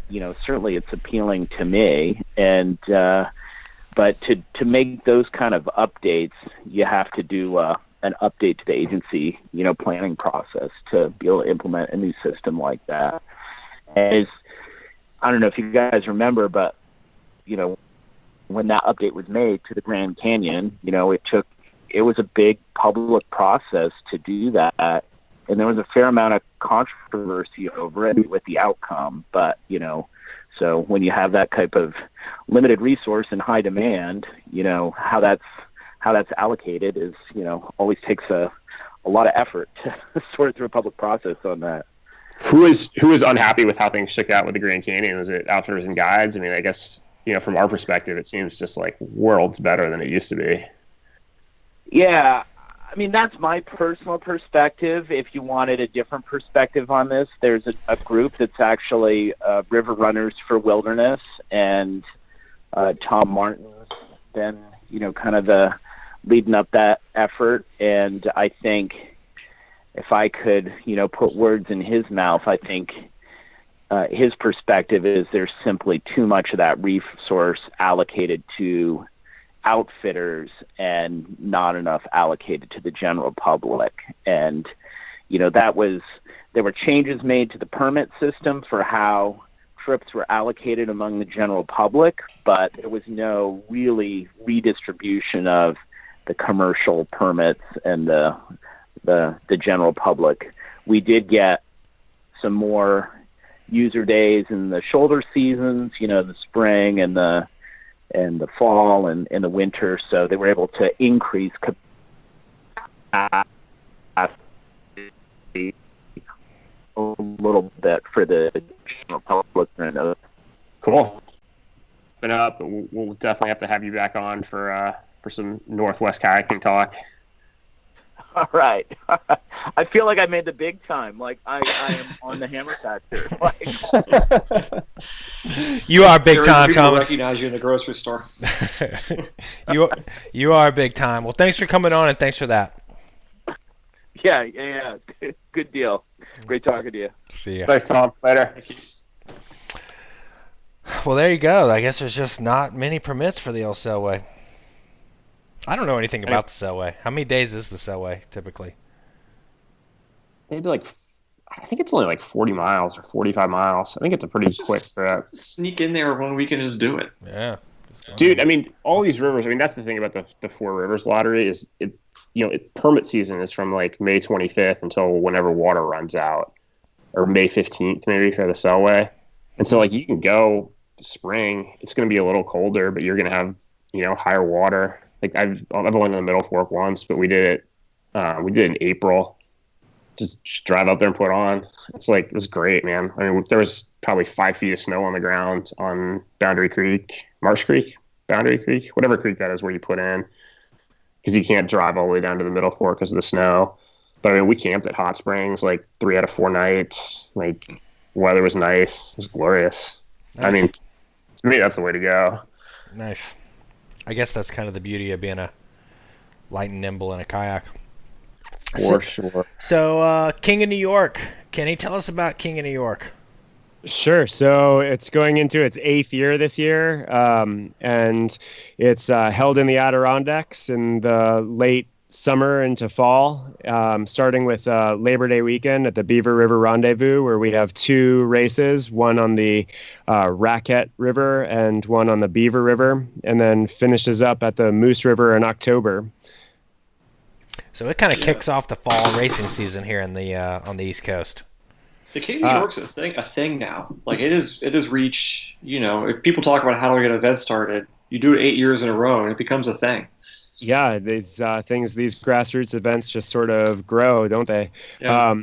certainly it's appealing to me. And, but to make those kind of updates, you have to do, an update to the agency, planning process to be able to implement a new system like that. As I don't know if you guys remember, but when that update was made to the Grand Canyon, it was a big public process to do that, and there was a fair amount of controversy over it with the outcome. But so when you have that type of limited resource and high demand, how that's allocated is, always takes a lot of effort to sort through a public process on that. Who is unhappy with how things shook out with the Grand Canyon? Was it outfitters and guides? I mean, I guess, from our perspective, it seems just like worlds better than it used to be. Yeah. I mean, that's my personal perspective. If you wanted a different perspective on this, there's a group that's actually River Runners for Wilderness, and Tom Martin's been, kind of the leading up that effort. And I think if I could, put words in his mouth, I think his perspective is there's simply too much of that resource allocated to outfitters and not enough allocated to the general public. And, there were changes made to the permit system for how trips were allocated among the general public, but there was no really redistribution of the commercial permits and the general public. We did get some more user days in the shoulder seasons, the spring and the fall and in the winter, so they were able to increase capacity a little bit for the general public during those but we'll definitely have to have you back on for some Northwest kayaking talk. All right. I feel like I made the big time. Like I am on the hammer factor. You are big time, People Thomas. recognize you in the grocery store. You are big time. Well, thanks for coming on, and thanks for that. Yeah. Good deal. Great talking to you. See ya. Thanks, Tom. Later. Well, there you go. I guess there's just not many permits for the old Calloway. I don't know anything about the Calloway. How many days is the Calloway typically? Maybe I think it's only like 40 miles or 45 miles. I think it's a pretty quick trip. Sneak in there one week and just do it. Yeah. Dude, I mean, all these rivers, I mean, that's the thing about the Four Rivers lottery is permit season is from like May 25th until whenever water runs out, or May 15th maybe for the Calloway. And so like you can go spring, it's going to be a little colder, but you're going to have, higher water. Like I've only been in the Middle Fork once, but we did it in April. Just drive up there and put on. It was great, man. I mean, there was probably 5 feet of snow on the ground on Boundary Creek, Boundary Creek, whatever creek that is where you put in, because you can't drive all the way down to the Middle Fork because of the snow. But I mean, we camped at Hot Springs like 3 out of 4 nights. Like, weather was nice. It was glorious. Nice. I mean, to me, that's the way to go. Nice. I guess that's kind of the beauty of being a light and nimble in a kayak. For sure. So, King of New York. Kenny, tell us about King of New York. Sure. So it's going into its 8th year this year, and it's held in the Adirondacks in the late summer into fall, starting with Labor Day weekend at the Beaver River Rendezvous, where we have 2 races, one on the Raquette River and one on the Beaver River, and then finishes up at the Moose River in October. So it kind of kicks off the fall racing season here in the on the East Coast. The King of New York's a thing now. Like it has reached. If people talk about how do I get an event started, you do it 8 years in a row, and it becomes a thing. Yeah, these grassroots events just sort of grow, don't they? Yeah.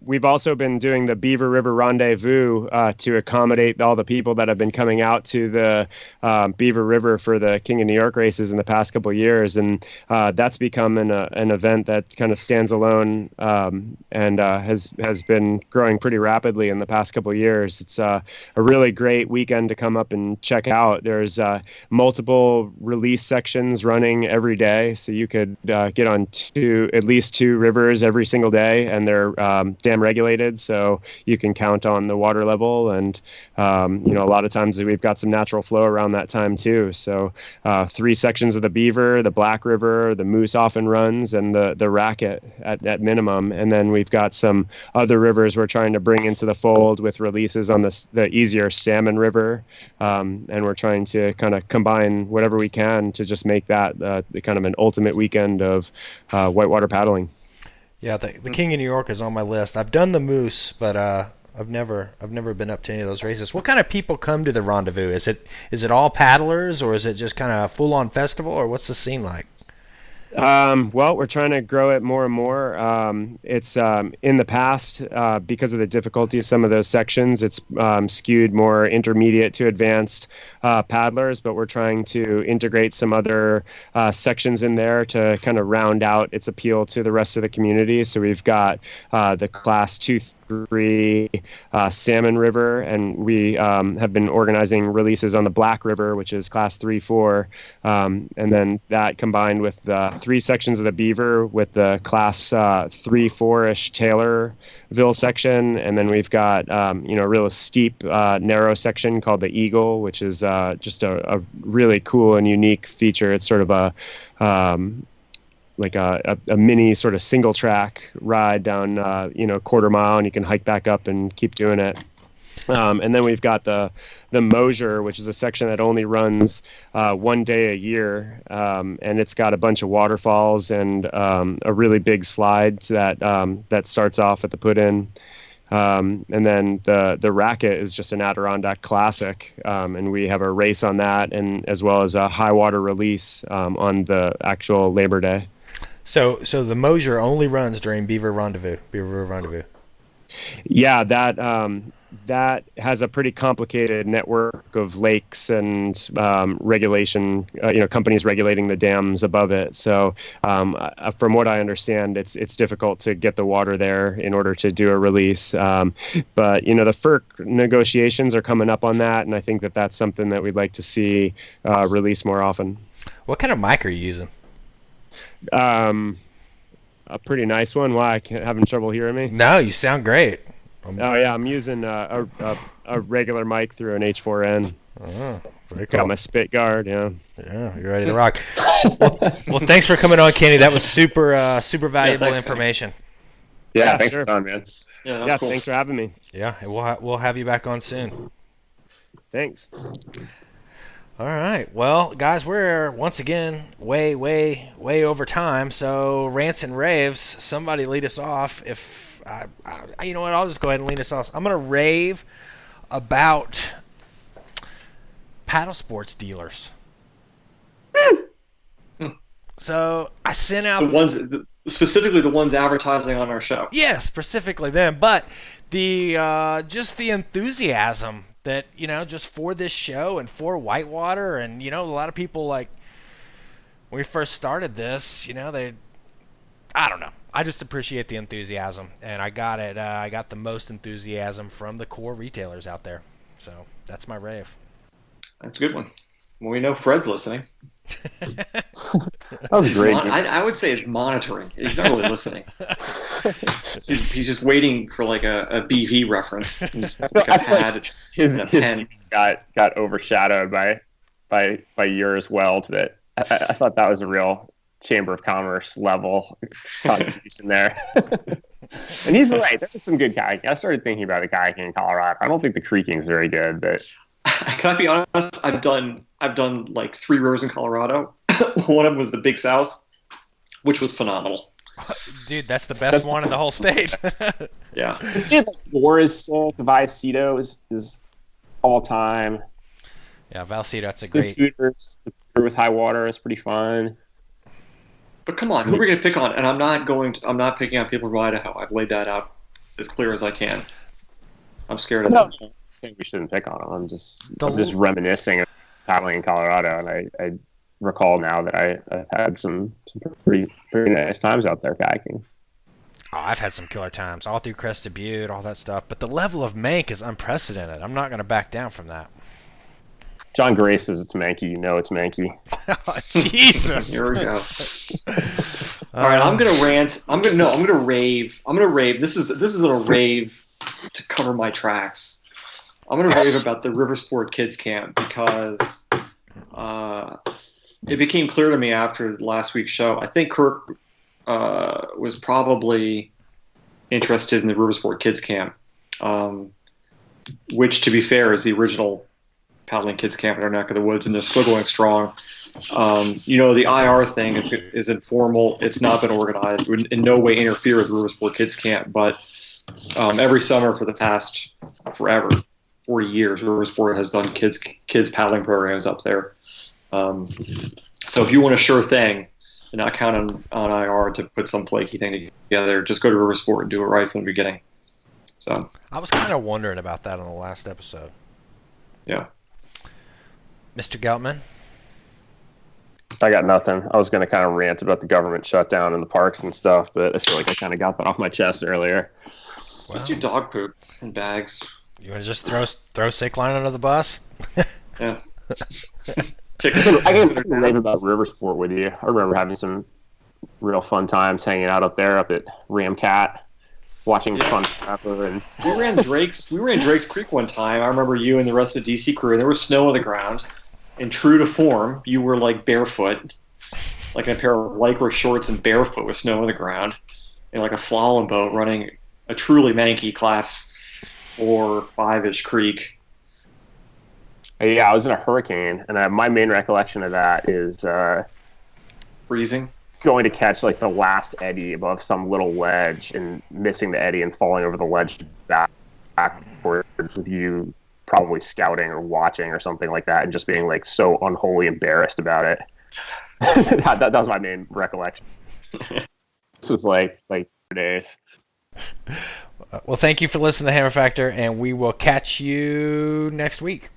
We've also been doing the Beaver River Rendezvous to accommodate all the people that have been coming out to the Beaver River for the King of New York races in the past couple of years, and that's become an event that kind of stands alone and has been growing pretty rapidly in the past couple of years. It's a really great weekend to come up and check out. There's multiple release sections running every day, so you could get on at least 2 rivers every single day, and they're dam regulated, so you can count on the water level, and a lot of times we've got some natural flow around that time too. So 3 sections of the Beaver, the Black River, the Moose often runs, and the Raquette at minimum, and then we've got some other rivers we're trying to bring into the fold with releases on the easier Salmon River, and we're trying to kind of combine whatever we can to just make that the kind of an ultimate weekend of whitewater paddling. Yeah, the King of New York is on my list. I've done the Moose, but I've never been up to any of those races. What kind of people come to the rendezvous? Is it all paddlers, or is it just kind of a full-on festival, or what's the scene like? Well, we're trying to grow it more and more. It's in the past, because of the difficulty of some of those sections, it's skewed more intermediate to advanced paddlers, but we're trying to integrate some other sections in there to kind of round out its appeal to the rest of the community. So we've got the Class 2-3 Salmon River, and we have been organizing releases on the Black River, which is Class 3-4, and then that combined with the 3 sections of the Beaver with the Class 3-4-ish Taylorville section, and then we've got a real steep narrow section called the Eagle, which is just a really cool and unique feature. It's sort of a mini sort of single track ride down, quarter mile, and you can hike back up and keep doing it. And then we've got the Mosier, which is a section that only runs 1 day a year, and it's got a bunch of waterfalls and a really big slide that starts off at the put-in. And then the Raquette is just an Adirondack classic, and we have a race on that, and as well as a high water release on the actual Labor Day. So the Mosier only runs during Beaver River Rendezvous. Yeah, that that has a pretty complicated network of lakes and regulation, companies regulating the dams above it. So from what I understand, it's difficult to get the water there in order to do a release. But, the FERC negotiations are coming up on that, and I think that that's something that we'd like to see release more often. What kind of mic are you using? A pretty nice one. Why? Having trouble hearing me? No, you sound great. Oh yeah, I'm using a regular mic through an H4n. Oh, very cool. Got my spit guard. Yeah, you're ready to rock. well, thanks for coming on, Kenny. That was super valuable information. Yeah, thanks sure. for time, man. Yeah, cool. Thanks for having me. Yeah, we'll have you back on soon. Thanks. All right. Well, guys, we're once again way over time. So, Rants and Raves, somebody lead us off. If you know what, I'll just go ahead and lead us off. I'm going to rave about paddle sports dealers. So, I sent out specifically the ones advertising on our show. Yeah, specifically them, but the just the enthusiasm that, just for this show and for Whitewater, and, a lot of people, like, when we first started this, I don't know. I just appreciate the enthusiasm, and I got it. I got the most enthusiasm from the core retailers out there. So that's my rave. That's a good one. Well, we know Fred's listening. That was great. I would say he's monitoring. He's not really listening. He's just waiting for like a BV reference. His pen got overshadowed by yours well. But I thought that was a real Chamber of Commerce level contribution there. And he's right. There's some good kayaking. I started thinking about the kayaking in Colorado. I don't think the creeking's very good, but can I be honest? I've done like 3 rivers in Colorado. One of them was the Big South, which was phenomenal. Dude, that's the best one in the whole state. Yeah. Gore is sick. Viacito is all time. Yeah, Valcito, that's a great. The shooters with high water is pretty fun. But come on, who are we going to pick on? And I'm not picking on people from Idaho. I've laid that out as clear as I can. I'm scared of that. I think we shouldn't pick on them. I'm just reminiscing of paddling in Colorado, and I recall now that I've had some pretty nice times out there kayaking. Oh, I've had some killer times all through Crested Butte, all that stuff. But the level of mank is unprecedented. I'm not going to back down from that. John Gray says it's manky. You know it's manky. Oh, Jesus. Here we go. All right, I'm gonna rant. I'm gonna rave. This is a rave to cover my tracks. I'm gonna rave about the River Sport Kids Camp because it became clear to me after last week's show. I think Kirk was probably interested in the River Sport Kids Camp, which, to be fair, is the original paddling kids camp in our neck of the woods, and they're still going strong. The IR thing is informal. It's not been organized. It would in no way interfere with River Sport Kids Camp, but every summer for the past 40 years, River Sport has done kids paddling programs up there. So if you want a sure thing and not count on IR to put some flaky thing together, just go to River Sport and do it right from the beginning. So I was kind of wondering about that on the last episode. Yeah. Mr. Geltman? I got nothing. I was going to kind of rant about the government shutdown in the parks and stuff, but I feel like I kind of got that off my chest earlier. Well, just do dog poop in bags. You want to just throw Sickline under the bus? Yeah. I can rave about river sport with you. I remember having some real fun times hanging out up there up at Ramcat, watching Fun Trapper. And we ran Drake's Creek one time. I remember you and the rest of the DC crew, and there was snow on the ground. And true to form, you were like barefoot, like in a pair of Lycra shorts and barefoot with snow on the ground, in like a slalom boat running a truly manky class 4, 5-ish creek. Yeah, I was in a hurricane, and my main recollection of that is freezing, going to catch like the last eddy above some little ledge and missing the eddy and falling over the ledge backwards with you probably scouting or watching or something like that, and just being like so unholy embarrassed about it. that was my main recollection. This was like 4 days. Well, thank you for listening to Hammer Factor, and we will catch you next week.